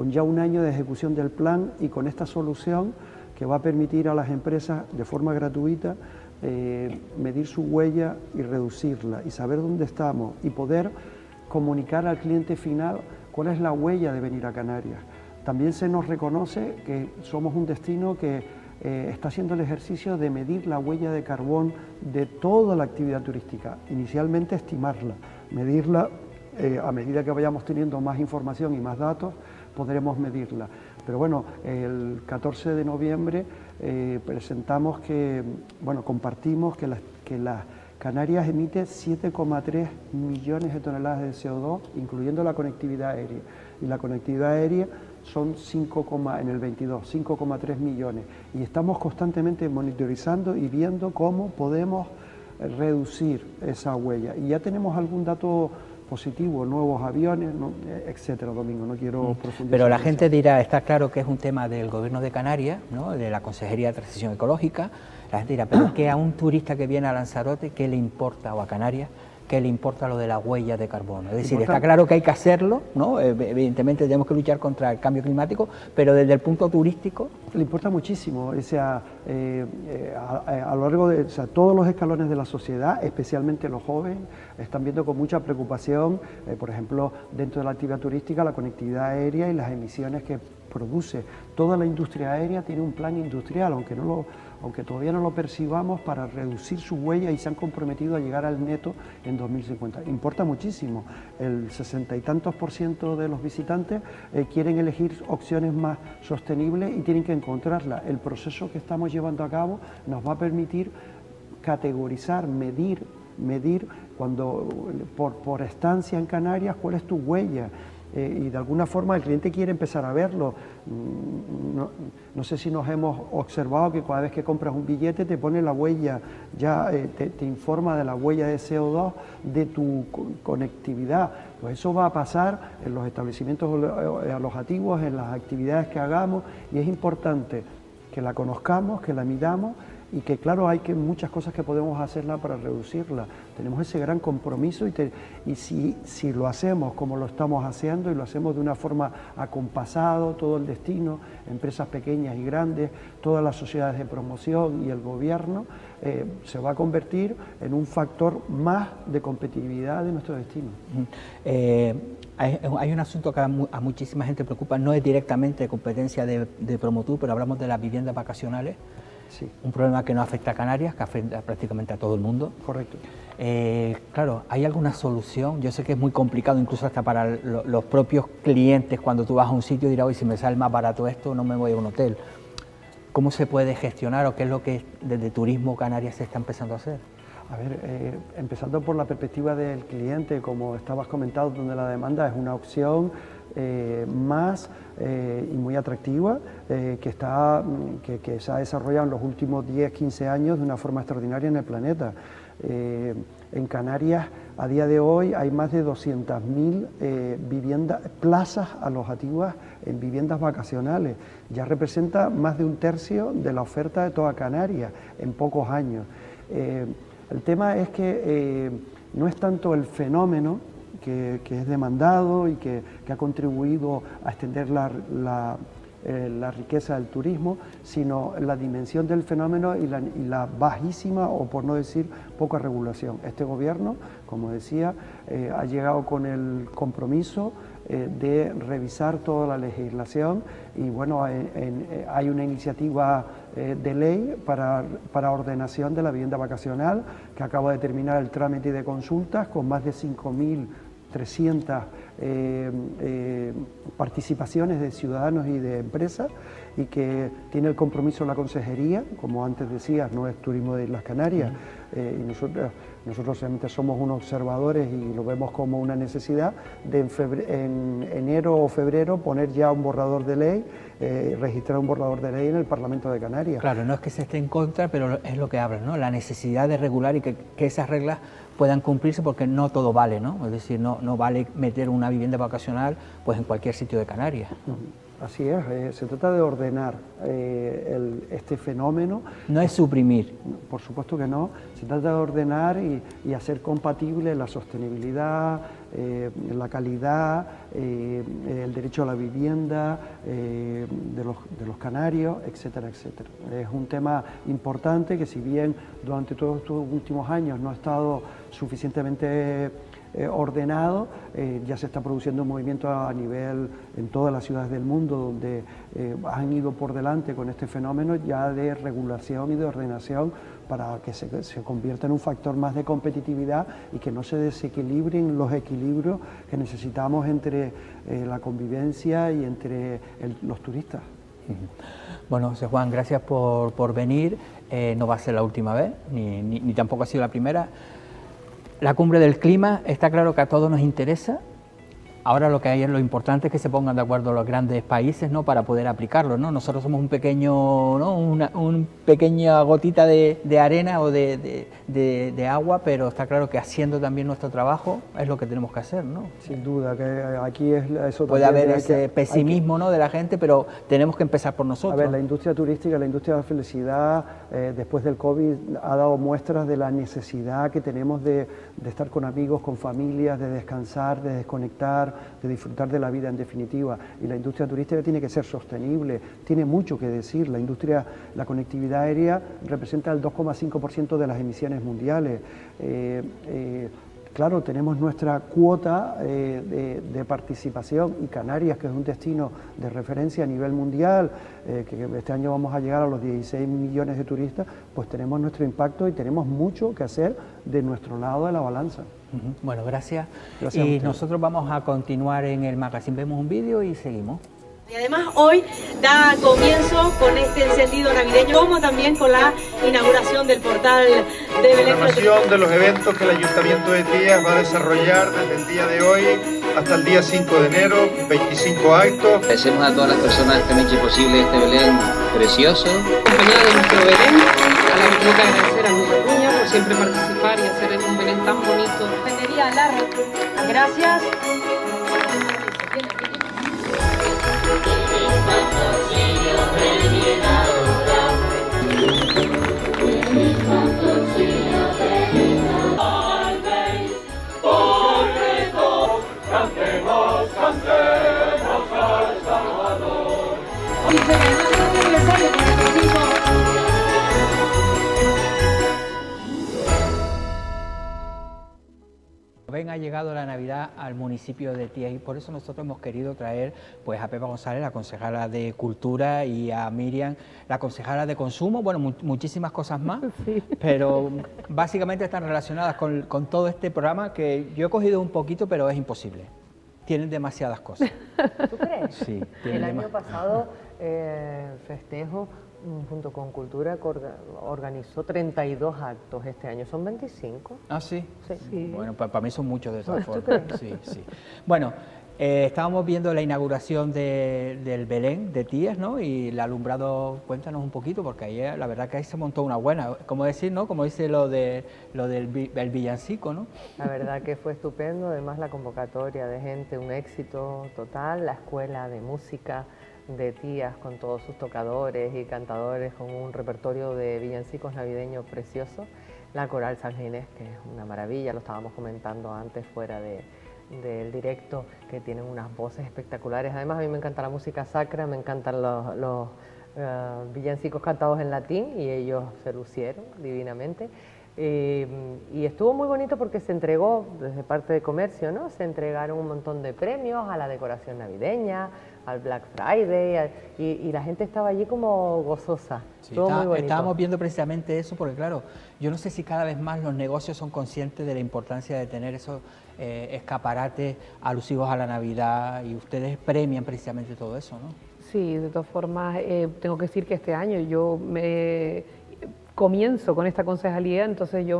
ya un año de ejecución del plan, y con esta solución que va a permitir a las empresas de forma gratuita medir su huella y reducirla, y saber dónde estamos, y poder comunicar al cliente final cuál es la huella de venir a Canarias. También se nos reconoce que somos un destino que está haciendo el ejercicio de medir la huella de carbón de toda la actividad turística. Inicialmente estimarla, medirla, a medida que vayamos teniendo más información y más datos, podremos medirla. Pero bueno, el 14 de noviembre presentamos que, bueno, compartimos que las Canarias emite 7,3 millones de toneladas de CO2, incluyendo la conectividad aérea. Y la conectividad aérea son en el 22, 5,3 millones. Y estamos constantemente monitorizando y viendo cómo podemos reducir esa huella. Y ya tenemos algún dato positivo, nuevos aviones, ¿no? Etcétera, Domingo, no quiero profundizar. Pero la gente dirá, está claro que es un tema del Gobierno de Canarias, ¿no? De la Consejería de Transición Ecológica. La gente dirá, pero ¿qué a un turista que viene a Lanzarote, qué le importa, o a Canarias, qué le importa lo de la huella de carbono? Es decir, está claro que hay que hacerlo, ¿no? Evidentemente tenemos que luchar contra el cambio climático, pero desde el punto turístico... Le importa muchísimo, o sea, a lo largo de todos los escalones de la sociedad, especialmente los jóvenes, están viendo con mucha preocupación, por ejemplo, dentro de la actividad turística, la conectividad aérea y las emisiones que produce. Toda la industria aérea tiene un plan industrial, aunque todavía no lo percibamos, para reducir su huella, y se han comprometido a llegar al neto en 2050. Importa muchísimo. El 60 y tantos % de los visitantes quieren elegir opciones más sostenibles y tienen que encontrarlas. El proceso que estamos llevando a cabo nos va a permitir categorizar, medir cuando por estancia en Canarias cuál es tu huella. Y de alguna forma el cliente quiere empezar a verlo. No sé si nos hemos observado que cada vez que compras un billete te pone la huella, ya te informa de la huella de CO2 de tu conectividad. Pues eso va a pasar en los establecimientos alojativos, en las actividades que hagamos, y es importante que la conozcamos, que la midamos, y que claro, hay muchas cosas que podemos hacerla para reducirla. Tenemos ese gran compromiso, y si lo hacemos como lo estamos haciendo, y lo hacemos de una forma acompasada, todo el destino, empresas pequeñas y grandes, todas las sociedades de promoción y el gobierno, se va a convertir en un factor más de competitividad de nuestro destino. Hay un asunto que a muchísima gente preocupa, no es directamente competencia de Promotur, pero hablamos de las viviendas vacacionales. Sí. Un problema que no afecta a Canarias, que afecta prácticamente a todo el mundo. Correcto. Claro, ¿hay alguna solución? Yo sé que es muy complicado, incluso hasta para los propios clientes. Cuando tú vas a un sitio dirás, oye, si me sale más barato esto, no me voy a un hotel. ¿Cómo se puede gestionar, o qué es lo que desde Turismo Canarias se está empezando a hacer? A ver, empezando por la perspectiva del cliente, como estabas comentando, donde la demanda es una opción más y muy atractiva, que se ha desarrollado en los últimos 10-15 años de una forma extraordinaria en el planeta. En Canarias, a día de hoy, hay más de 200.000 plazas alojativas en viviendas vacacionales. Ya representa más de un tercio de la oferta de toda Canarias en pocos años. El tema es que no es tanto el fenómeno es demandado y que ha contribuido a extender la riqueza del turismo, sino la dimensión del fenómeno y la bajísima, o por no decir poca regulación. Este gobierno, como decía, ha llegado con el compromiso de revisar toda la legislación y bueno, hay una iniciativa de ley para ordenación de la vivienda vacacional que acaba de terminar el trámite de consultas con más de 5.300 participaciones de ciudadanos y de empresas, y que tiene el compromiso de la consejería, como antes decías, no es Turismo de Islas Canarias, y nosotros realmente somos unos observadores y lo vemos como una necesidad de en enero o febrero poner ya un borrador de ley, registrar un borrador de ley en el Parlamento de Canarias. Claro, no es que se esté en contra, pero es lo que hablan, ¿no? La necesidad de regular y que esas reglas puedan cumplirse, porque no todo vale, ¿no? Es decir, no vale meter una vivienda vacacional pues en cualquier sitio de Canarias, ¿no? Así es, se trata de ordenar este fenómeno. No es suprimir. Por supuesto que no, se trata de ordenar y hacer compatible la sostenibilidad, la calidad, el derecho a la vivienda de los canarios, etcétera, etcétera. Es un tema importante que, si bien durante todos estos últimos años no ha estado suficientemente ordenado, ya se está produciendo un movimiento a nivel en todas las ciudades del mundo donde han ido por delante con este fenómeno ya de regulación y de ordenación para que se convierta en un factor más de competitividad y que no se desequilibren los equilibrios que necesitamos entre la convivencia y entre los turistas. Bueno, José Juan, gracias por venir. No va a ser la última vez, ni tampoco ha sido la primera. La cumbre del clima, está claro que a todos nos interesa. Ahora lo que hay es lo importante es que se pongan de acuerdo los grandes países, ¿no?, para poder aplicarlo, ¿no? Nosotros somos un pequeño, ¿no?, una pequeña gotita de arena o de agua, pero está claro que haciendo también nuestro trabajo es lo que tenemos que hacer, ¿no? Sin duda, que aquí es eso. Puede haber ese pesimismo, ¿no?, de la gente, pero tenemos que empezar por nosotros. A ver, la industria turística, la industria de la felicidad, después del COVID, ha dado muestras de la necesidad que tenemos de estar con amigos, con familias, de descansar, de desconectar, de disfrutar de la vida en definitiva. Y la industria turística tiene que ser sostenible, tiene mucho que decir. La conectividad aérea representa el 2,5% de las emisiones mundiales. Claro, tenemos nuestra cuota de participación, y Canarias, que es un destino de referencia a nivel mundial, que este año vamos a llegar a los 16 millones de turistas, pues tenemos nuestro impacto y tenemos mucho que hacer de nuestro lado de la balanza. Bueno, gracias. Gracias y nosotros vamos a continuar en el magazine. Vemos un vídeo y seguimos. Y además hoy da comienzo con este encendido navideño, como también con la inauguración del portal de Belén. Programación de los eventos que el Ayuntamiento de Tías va a desarrollar desde el día de hoy hasta el día 5 de enero, 25 actos. Agradecemos a todas las personas que han hecho posible este Belén precioso. Compañía de nuestro Belén, a la que tengo que agradecer a Luis Acuña por siempre participar y hacer un Belén tan bonito. Vendería Larra, gracias. Ha llegado la Navidad al municipio de Tías y por eso nosotros hemos querido traer pues a Pepa González, la concejala de Cultura, y a Miriam, la concejala de Consumo, bueno, muchísimas cosas más, sí, pero básicamente están relacionadas con todo este programa que yo he cogido un poquito, pero es imposible. Tienen demasiadas cosas. ¿Tú crees? Sí. El año pasado festejo junto con Cultura organizó 32 actos, este año son 25. ¿Ah, sí? Sí. Bueno, para mí son muchos de todas formas. Sí, sí. Bueno, estábamos viendo la inauguración del Belén de Tías, ¿no? Y el alumbrado, cuéntanos un poquito, porque ahí la verdad que ahí se montó una buena, como decir, ¿no? Como dice lo del villancico, ¿no? La verdad que fue estupendo, además la convocatoria de gente, un éxito total, la escuela de música de Tías con todos sus tocadores y cantadores, con un repertorio de villancicos navideños precioso, la Coral San Ginés, que es una maravilla, lo estábamos comentando antes fuera de del directo, que tienen unas voces espectaculares. Además, a mí me encanta la música sacra, me encantan los villancicos cantados en latín, y ellos se lucieron divinamente. Y estuvo muy bonito porque se entregó, desde parte de comercio, ¿no? Se entregaron un montón de premios a la decoración navideña, al Black Friday, y la gente estaba allí como gozosa. Sí, Estuvo muy bonito. estábamos viendo precisamente eso, porque claro, yo no sé si cada vez más los negocios son conscientes de la importancia de tener esos escaparates alusivos a la Navidad, y ustedes premian precisamente todo eso, ¿no? Sí, de todas formas, tengo que decir que este año yo comienzo con esta concejalía, entonces yo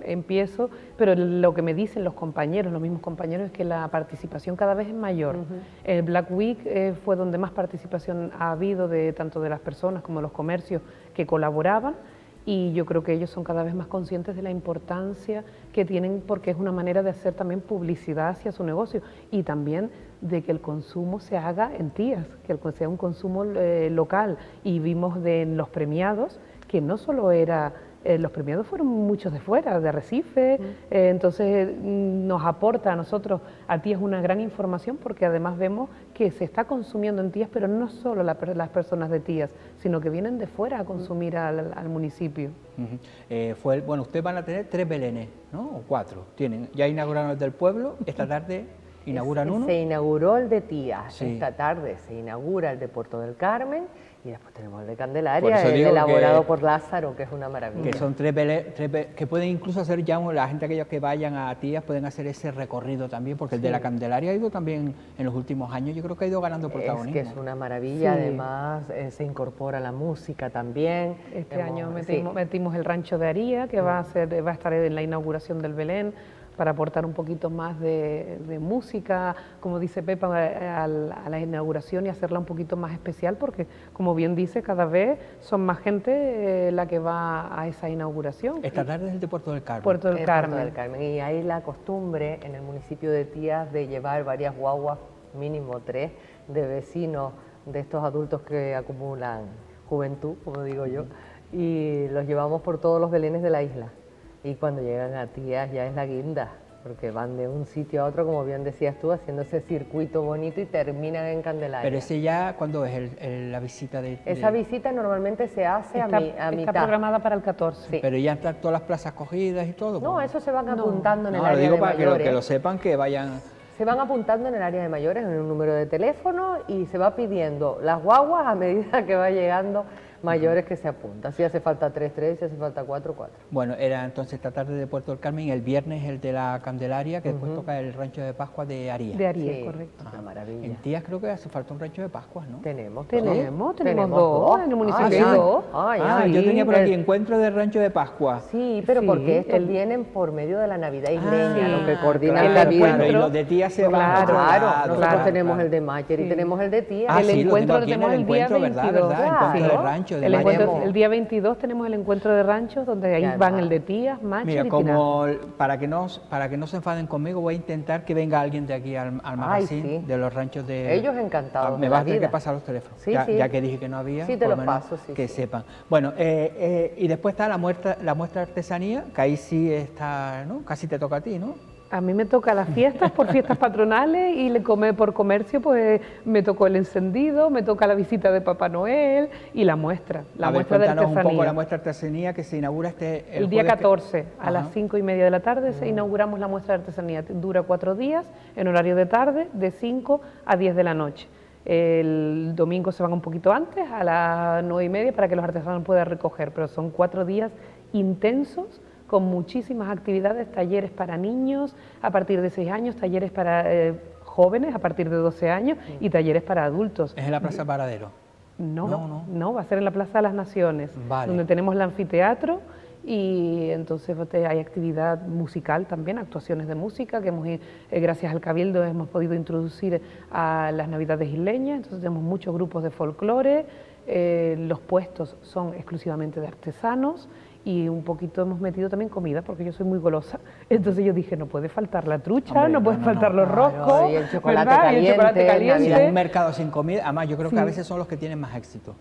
empiezo, pero lo que me dicen los compañeros, los mismos compañeros, es que la participación cada vez es mayor. El Black Week fue donde más participación ha habido, tanto de las personas como de los comercios que colaboraban, y yo creo que ellos son cada vez más conscientes de la importancia que tienen, porque es una manera de hacer también publicidad hacia su negocio, y también de que el consumo se haga en Tías, que sea un consumo local. Y vimos en los premiados que no solo era, los premiados fueron muchos de fuera, de Arrecife, entonces nos aporta a nosotros, a Tías, una gran información, porque además vemos que se está consumiendo en Tías, pero no solo las personas de Tías, sino que vienen de fuera a consumir al municipio. Bueno, ustedes van a tener 3 belenes, ¿no? O 4, ya inauguraron el del pueblo, esta tarde inauguran uno. Se inauguró el de Tías, sí. Esta tarde se inaugura el de Puerto del Carmen, y después tenemos el de Candelaria, elaborado por Lázaro, que es una maravilla. Que son 3 que pueden incluso hacer ya, la gente aquellos que vayan a Tías pueden hacer ese recorrido también, porque el de la Candelaria ha ido también en los últimos años, yo creo que ha ido ganando protagonismo. Es que es una maravilla, además se incorpora la música también. Este año metimos el Rancho de Aría, que va a estar en la inauguración del Belén, para aportar un poquito más de música, como dice Pepa, a la inauguración, y hacerla un poquito más especial, porque, como bien dice, cada vez son más gente la que va a esa inauguración. Esta tarde es el de Puerto del Carmen. Puerto del Carmen. Puerto del Carmen. Y hay la costumbre en el municipio de Tías de llevar varias guaguas, mínimo 3, de vecinos, de estos adultos que acumulan juventud, como digo yo, y los llevamos por todos los belenes de la isla. Y cuando llegan a Tías ya es la guinda, porque van de un sitio a otro, como bien decías tú, haciendo ese circuito bonito, y terminan en Candelaria. Pero ese ya, ¿cuándo es la visita de...? Esa visita normalmente se hace a mitad. Está programada para el 14. Sí. Pero ya están todas las plazas cogidas y todo. No, eso se van apuntando en el área lo digo de para mayores. que lo sepan, que vayan... Se van apuntando en el área de mayores, en un número de teléfono, y se va pidiendo las guaguas a medida que va llegando mayores que se apuntan. Si hace falta 3, si hace falta 4. Bueno, era entonces esta tarde de Puerto del Carmen, y el viernes el de la Candelaria, que después toca el Rancho de Pascua de Aría. De Aría, sí, correcto. Una maravilla. En Tías creo que hace falta un Rancho de Pascua, ¿no? Tenemos 2, en el municipio ¿sí? hay 2. Yo tenía por aquí encuentro de Rancho de Pascua. Sí, pero porque estos vienen por medio de la Navidad isleña, lo que coordina el Cabildo. Y los de Tías se van a otro lado. Nosotros tenemos el de Mácher y tenemos el de Tías. El encuentro lo tenemos el día 22. ¿verdad? El encuentro de Rancho. El día 22 tenemos el encuentro de ranchos, donde ahí van el de Tías, Mácher y como para que no se enfaden conmigo, voy a intentar que venga alguien de aquí al magazine de los ranchos de... Ellos encantados. Me vas a tener que pasar los teléfonos, sí, ya que dije que no había. Sí, te los paso, que sepan. Bueno, y después está la muestra de artesanía, que ahí sí está, ¿no? Casi te toca a ti, ¿no? A mí me toca las fiestas, por fiestas patronales, y por comercio pues me tocó el encendido, me toca la visita de Papá Noel y la muestra de artesanía. Un poco la muestra de artesanía que se inaugura el día 14, a las 5:30 de la tarde, inauguramos la muestra de artesanía. Dura 4 días, en horario de tarde, de 5 a 10 de la noche. El domingo se van un poquito antes, a las 9:30, para que los artesanos puedan recoger, pero son 4 días intensos, con muchísimas actividades, talleres para niños a partir de 6 años, talleres para jóvenes a partir de 12 años y talleres para adultos. ¿Es en la Plaza Paradero? No, va a ser en la Plaza de las Naciones, donde tenemos el anfiteatro, y entonces hay actividad musical también, actuaciones de música, que gracias al Cabildo hemos podido introducir a las Navidades isleñas, entonces tenemos muchos grupos de folclore, los puestos son exclusivamente de artesanos, y un poquito hemos metido también comida, porque yo soy muy golosa. Entonces yo dije, no puede faltar la trucha, no puede faltar los roscos, y el chocolate caliente. Y un mercado sin comida, además yo creo que a veces son los que tienen más éxito,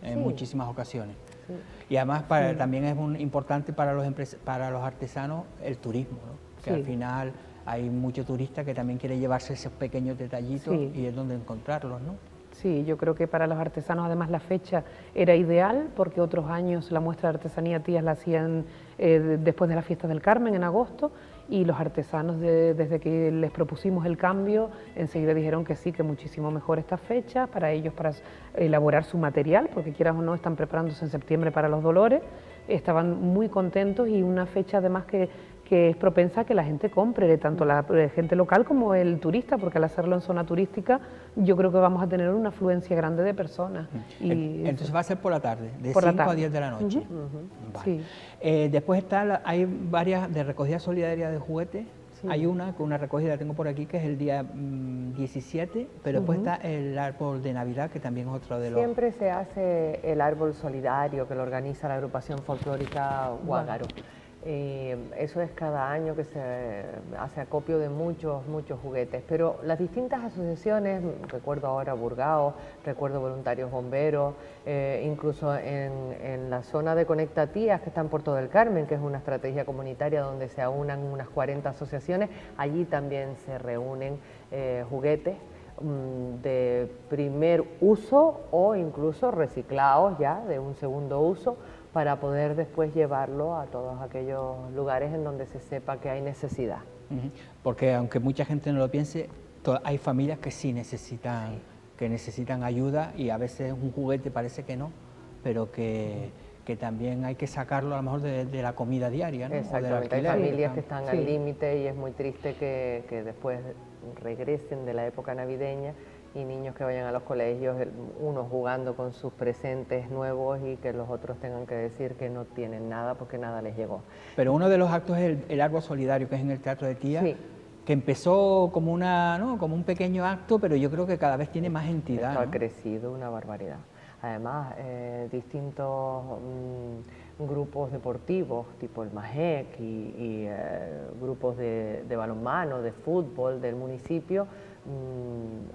en muchísimas ocasiones. Sí. Y además también es importante para los artesanos el turismo, ¿no? Que al final hay muchos turistas que también quieren llevarse esos pequeños detallitos Sí. y es donde encontrarlos, ¿no? Sí, yo creo que para los artesanos además la fecha era ideal porque otros años la muestra de artesanía Tías la hacían después de la fiesta del Carmen en agosto y los artesanos desde que les propusimos el cambio enseguida dijeron que sí, que muchísimo mejor esta fecha para ellos para elaborar su material porque quieras o no están preparándose en septiembre para los Dolores, estaban muy contentos y una fecha además que es propensa a que la gente compre, tanto la gente local como el turista, porque al hacerlo en zona turística yo creo que vamos a tener una afluencia grande de personas. Y entonces va a ser por la tarde, de por la 5 a tarde. 10 de la noche. Vale. Sí. Después hay varias de recogida solidaria de juguetes. Sí. Hay una recogida tengo por aquí que es el día 17, pero después está el árbol de Navidad, que también es otro de los... Siempre se hace el árbol solidario que lo organiza la agrupación folclórica Guágaro. Eso es cada año que se hace acopio de muchos juguetes, pero las distintas asociaciones, recuerdo ahora Burgao, recuerdo Voluntarios Bomberos, incluso en la zona de Conecta Tías, que está en Puerto del Carmen, que es una estrategia comunitaria donde se aunan unas 40 asociaciones, allí también se reúnen juguetes de primer uso o incluso reciclados ya de un segundo uso, para poder después llevarlo a todos aquellos lugares en donde se sepa que hay necesidad. Porque aunque mucha gente no lo piense, hay familias que sí necesitan, que necesitan ayuda y a veces un juguete parece que no, pero que también hay que sacarlo a lo mejor de la comida diaria, ¿no? Exactamente, hay familias que están al límite y es muy triste que después regresen de la época navideña y niños que vayan a los colegios, unos jugando con sus presentes nuevos y que los otros tengan que decir que no tienen nada porque nada les llegó. Pero uno de los actos es el árbol solidario, que es en el Teatro de Tías, Sí. que empezó como como un pequeño acto, pero yo creo que cada vez tiene más entidad, Esto ¿no? ha crecido una barbaridad. Además, distintos grupos deportivos, tipo el MAJEC y grupos de balonmano, de fútbol del municipio,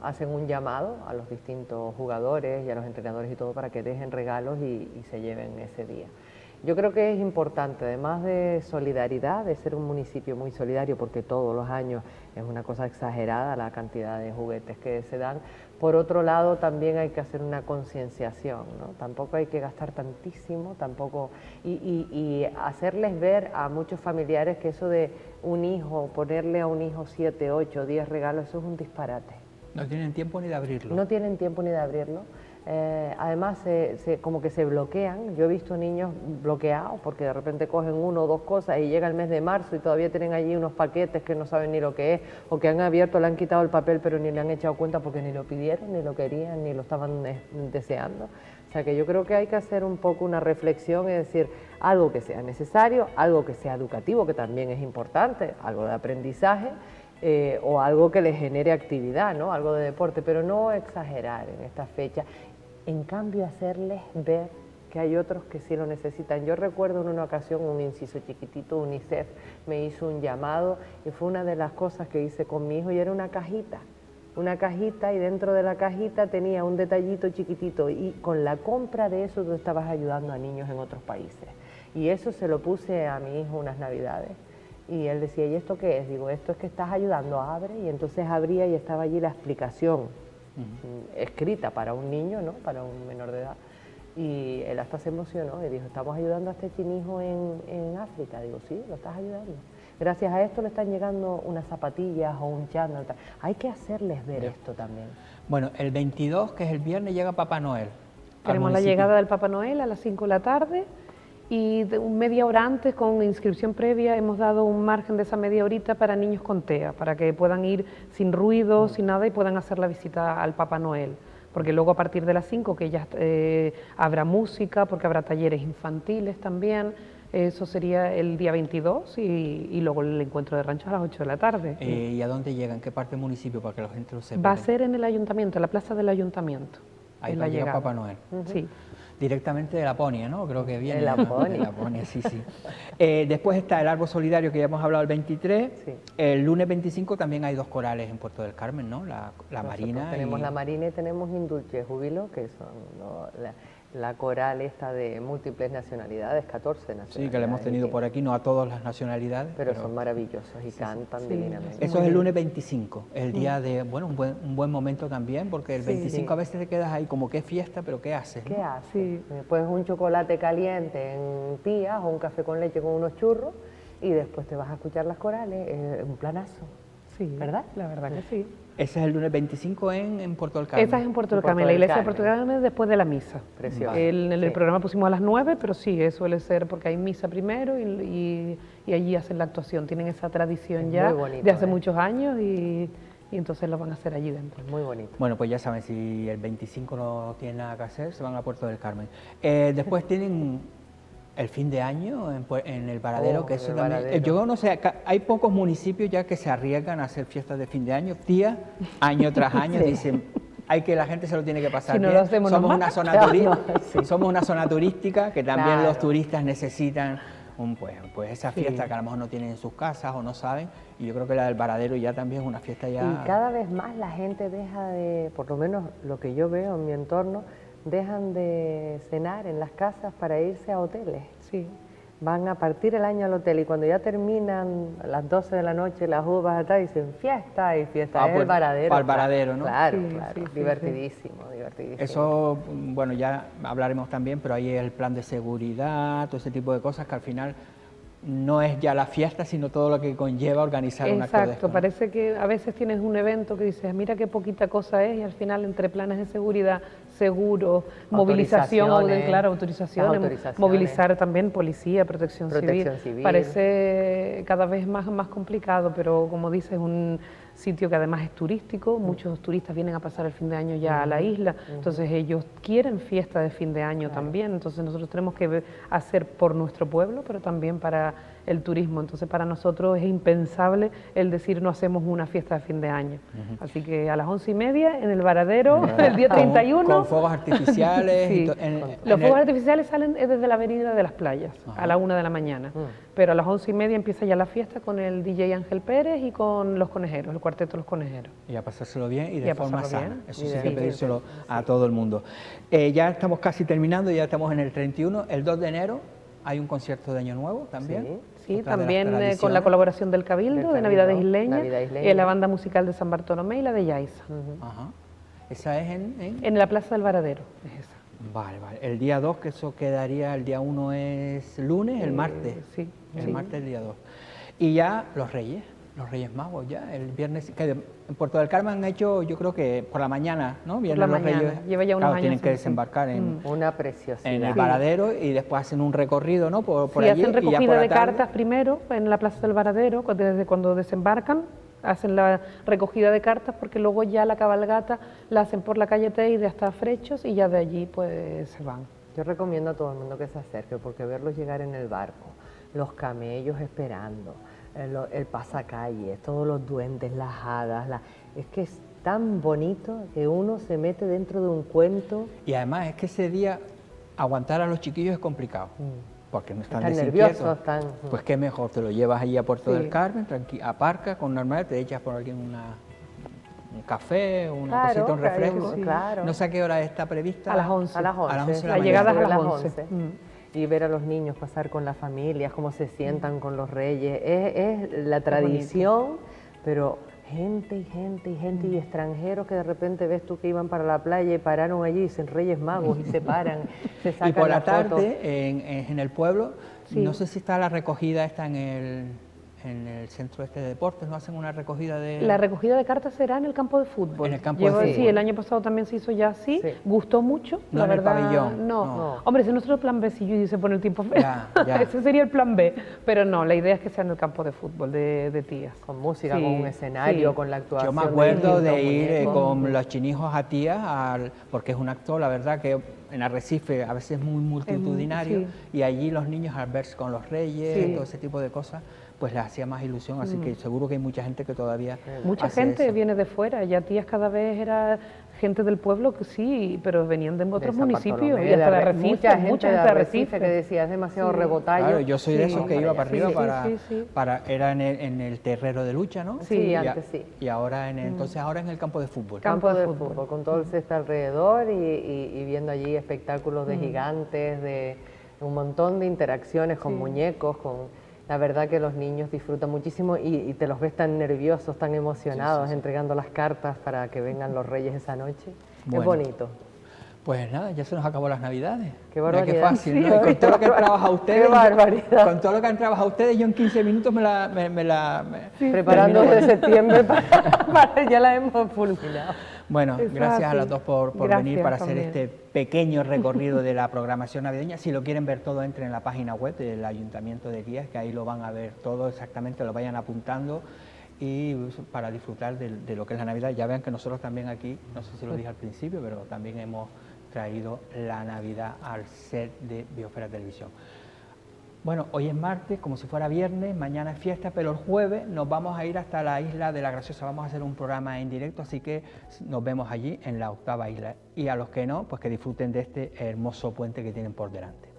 hacen un llamado a los distintos jugadores y a los entrenadores y todo para que dejen regalos y se lleven ese día. Yo creo que es importante, además de solidaridad, de ser un municipio muy solidario, porque todos los años es una cosa exagerada la cantidad de juguetes que se dan. Por otro lado, también hay que hacer una concienciación, ¿no? Tampoco hay que gastar tantísimo, tampoco y hacerles ver a muchos familiares que eso de un hijo, ponerle a un hijo 7, 8, 10 regalos, eso es un disparate. No tienen tiempo ni de abrirlo. No tienen tiempo ni de abrirlo. Además, como que se bloquean. Yo he visto niños bloqueados porque de repente cogen 1 o 2 cosas y llega el mes de marzo y todavía tienen allí unos paquetes que no saben ni lo que es, o que han abierto, le han quitado el papel pero ni le han echado cuenta porque ni lo pidieron, ni lo querían, ni lo estaban deseando. O sea que yo creo que hay que hacer un poco una reflexión y decir algo que sea necesario, algo que sea educativo, que también es importante, algo de aprendizaje, o algo que les genere actividad, ¿no? Algo de deporte, pero no exagerar en esta fecha. En cambio, hacerles ver que hay otros que sí lo necesitan. Yo recuerdo en una ocasión un inciso chiquitito, UNICEF me hizo un llamado y fue una de las cosas que hice con mi hijo y era una cajita y dentro de la cajita tenía un detallito chiquitito y con la compra de eso tú estabas ayudando a niños en otros países. Y eso se lo puse a mi hijo unas navidades y él decía, ¿y esto qué es? Digo, esto es que estás ayudando, abre, y entonces abría y estaba allí la explicación. Escrita para un niño, ¿no? Para un menor de edad, y él hasta se emocionó y dijo, estamos ayudando a este chinijo en África. Digo, sí, lo estás ayudando. Gracias a esto le están llegando unas zapatillas o un chándal. Hay que hacerles ver esto también. Bueno, el 22, que es el viernes, llega Papá Noel. Tenemos la llegada del Papá Noel a las 5 de la tarde y media hora antes, con inscripción previa, hemos dado un margen de esa media horita para niños con TEA, para que puedan ir sin ruido, sin nada y puedan hacer la visita al Papá Noel. Porque luego a partir de las 5 que ya habrá música, porque habrá talleres infantiles también, eso sería el día 22 y luego el encuentro de ranchos a las 8 de la tarde. ¿Y a dónde llegan? ¿Qué parte del municipio? Para que la gente lo sepa. Va a ser en el ayuntamiento, en la plaza del ayuntamiento. Ahí va a llegar Papá Noel. Sí. Directamente de Laponia, ¿no? Creo que viene. De Laponia. De Laponia, sí. Después está el árbol solidario, que ya hemos hablado el 23. Sí. El lunes 25 también hay 2 corales en Puerto del Carmen, ¿no? La Nosotros Marina. tenemos la Marina y tenemos Indulce Júbilo, que son la coral esta de múltiples nacionalidades, 14 nacionalidades. Sí, que la hemos tenido por aquí, no a todas las nacionalidades. Pero son maravillosos y cantan divinamente. Eso es el lunes 25, el día de, bueno, un buen momento también, porque el 25 a veces te quedas ahí como qué fiesta, pero ¿qué haces? ¿Qué haces? Pues un chocolate caliente en Tías o un café con leche con unos churros y después te vas a escuchar las corales, un planazo. Sí, ¿verdad? La verdad que sí. Ese es el lunes 25 en Puerto del Carmen. Esa es en Puerto del Carmen, la iglesia de Puerto del Carmen después de la misa. Precioso. En el programa pusimos a las 9, pero sí, suele ser porque hay misa primero y allí hacen la actuación. Tienen esa tradición ya bonito, de hace muchos años y entonces lo van a hacer allí dentro. Muy bonito. Bueno, pues ya saben, si el 25 no tienen nada que hacer, se van a Puerto del Carmen. Después tienen el fin de año en el Varadero, que eso también... Yo no sé, hay pocos municipios ya que se arriesgan a hacer fiestas de fin de año. Tía, año tras año, dicen... La gente se lo tiene que pasar si no bien. Lo hacemos somos, una zona somos una zona turística que también los turistas necesitan pues esa fiesta que a lo mejor no tienen en sus casas o no saben, y yo creo que la del Varadero ya también es una fiesta ya... Y cada vez más la gente deja de, por lo menos lo que yo veo en mi entorno, dejan de cenar en las casas para irse a hoteles. Sí. Van a partir el año al hotel y cuando ya terminan a las 12 de la noche las uvas atrás dicen fiesta y fiesta. Es el Varadero. Para el Varadero, ¿no? Claro, claro. Divertidísimo, divertidísimo. Eso, bueno, ya hablaremos también, pero ahí es el plan de seguridad, todo ese tipo de cosas que al final no es ya la fiesta, sino todo lo que conlleva organizar un acto de esto, Exacto, ¿no? Parece que a veces tienes un evento que dices, mira qué poquita cosa es, y al final entre planes de seguridad, seguros, movilización, autorizaciones, movilizar también policía, protección civil. Parece cada vez más complicado, pero como dices, un sitio que además es turístico, muchos turistas vienen a pasar el fin de año ya a la isla, entonces ellos quieren fiesta de fin de año también, entonces nosotros tenemos que hacer por nuestro pueblo, pero también para el turismo, entonces para nosotros es impensable el decir no hacemos una fiesta de fin de año, así que a las 11:30 en el Varadero, el día 31... Con fuegos artificiales... sí. Los fuegos artificiales salen desde la avenida de las Playas, a la 1 de la mañana, pero a las 11:30 empieza ya la fiesta con el DJ Ángel Pérez y con los conejeros, el cuarteto Los Conejeros. Y a pasárselo bien y de forma sana, eso sí sí, que pedírselo a todo el mundo. Ya estamos casi terminando, ya estamos en el 31, el 2 de enero hay un concierto de Año Nuevo también. Sí, también con la colaboración del Cabildo, de Navidades Isleñas, la banda musical de San Bartolomé y la de Yaiza. ¿Esa es en la Plaza del Varadero, es esa. Vale. El día 2, que eso quedaría, el día 1 es lunes, el martes. Sí. El martes, el día 2. Y ya los Reyes Magos, ya, el viernes, que en Puerto del Carmen han hecho, yo creo que por la mañana, ¿no? Viernes los Reyes, lleva ya unos años. Tienen que desembarcar en el Varadero y después hacen un recorrido, ¿no? Por allí. Hacen recogida de cartas primero en la Plaza del Varadero, desde cuando desembarcan, hacen la recogida de cartas porque luego ya la cabalgata la hacen por la calle Teide hasta Frechos y ya de allí pues se van. Yo recomiendo a todo el mundo que se acerque porque verlos llegar en el barco, los camellos esperando, el pasacalles, todos los duendes, las hadas, es que es tan bonito que uno se mete dentro de un cuento. Y además es que ese día aguantar a los chiquillos es complicado. Porque no están nerviosos, pues qué mejor, te lo llevas allí a Puerto del Carmen, aparca con normalidad, te echas por aquí un café, una cosita, un refresco. No sé a qué hora está prevista. A las 11. A las 11. La llegada es a las 11. Y ver a los niños pasar con las familias, cómo se sientan con los reyes. Es la tradición, pero gente y extranjeros que de repente ves tú que iban para la playa y pararon allí y dicen Reyes Magos y se paran, se sacan y por la foto. tarde en el pueblo, no sé si está la recogida, está en el centro de deportes, ¿no hacen una recogida de...? La recogida de cartas será en el campo de fútbol. En el campo de fútbol. Sí, el año pasado también se hizo ya así, gustó mucho, no la en verdad. El pabellón. No. Hombre, ese es nuestro plan B, si yo se pone el tiempo feo. Ya. Ese sería el plan B, pero no, la idea es que sea en el campo de fútbol de Tías. Con música, con un escenario, con la actuación. Yo me acuerdo de ir con los chinijos a Tías, porque es un acto, la verdad, que en Arrecife a veces es muy multitudinario, y allí los niños al verse con los reyes, todo ese tipo de cosas, pues les hacía más ilusión, así que seguro que hay mucha gente que todavía mucha gente viene de fuera, ya Tías cada vez era gente del pueblo que sí, pero venían de otros San municipios, Bartolomé, y hasta de Arrecife, Arrecife, mucha gente de Arrecife que decía, es demasiado rebotallo. Claro, yo soy de esos que iba para arriba sí. era en el terrero de lucha, ¿no? Sí, antes sí. Y ahora entonces ahora en el campo de fútbol. Campo de fútbol, con todo el césped alrededor y viendo allí espectáculos de gigantes, de un montón de interacciones con muñecos, la verdad que los niños disfrutan muchísimo y te los ves tan nerviosos, tan emocionados, entregando las cartas para que vengan los reyes esa noche. Bueno. Es bonito. Pues nada, ya se nos acabó las Navidades. Qué Mira barbaridad. qué fácil, ¿no? Y con todo lo que han trabajado ustedes. Qué barbaridad. Con todo lo que han trabajado ustedes, yo en 15 minutos Preparando desde septiembre para ya la hemos fulminado. Bueno, gracias a las dos por venir para hacer también. este pequeño recorrido de la programación navideña. Si lo quieren ver todo, entren en la página web del Ayuntamiento de Guías, que ahí lo van a ver todo exactamente, lo vayan apuntando y para disfrutar de lo que es la Navidad. Ya vean que nosotros también aquí, no sé si lo dije al principio, pero también hemos traído la Navidad al set de Biosfera Televisión. Bueno, hoy es martes, como si fuera viernes, mañana es fiesta, pero el jueves nos vamos a ir hasta la isla de La Graciosa, vamos a hacer un programa en directo, así que nos vemos allí en la 8ª isla. Y a los que no, pues que disfruten de este hermoso puente que tienen por delante.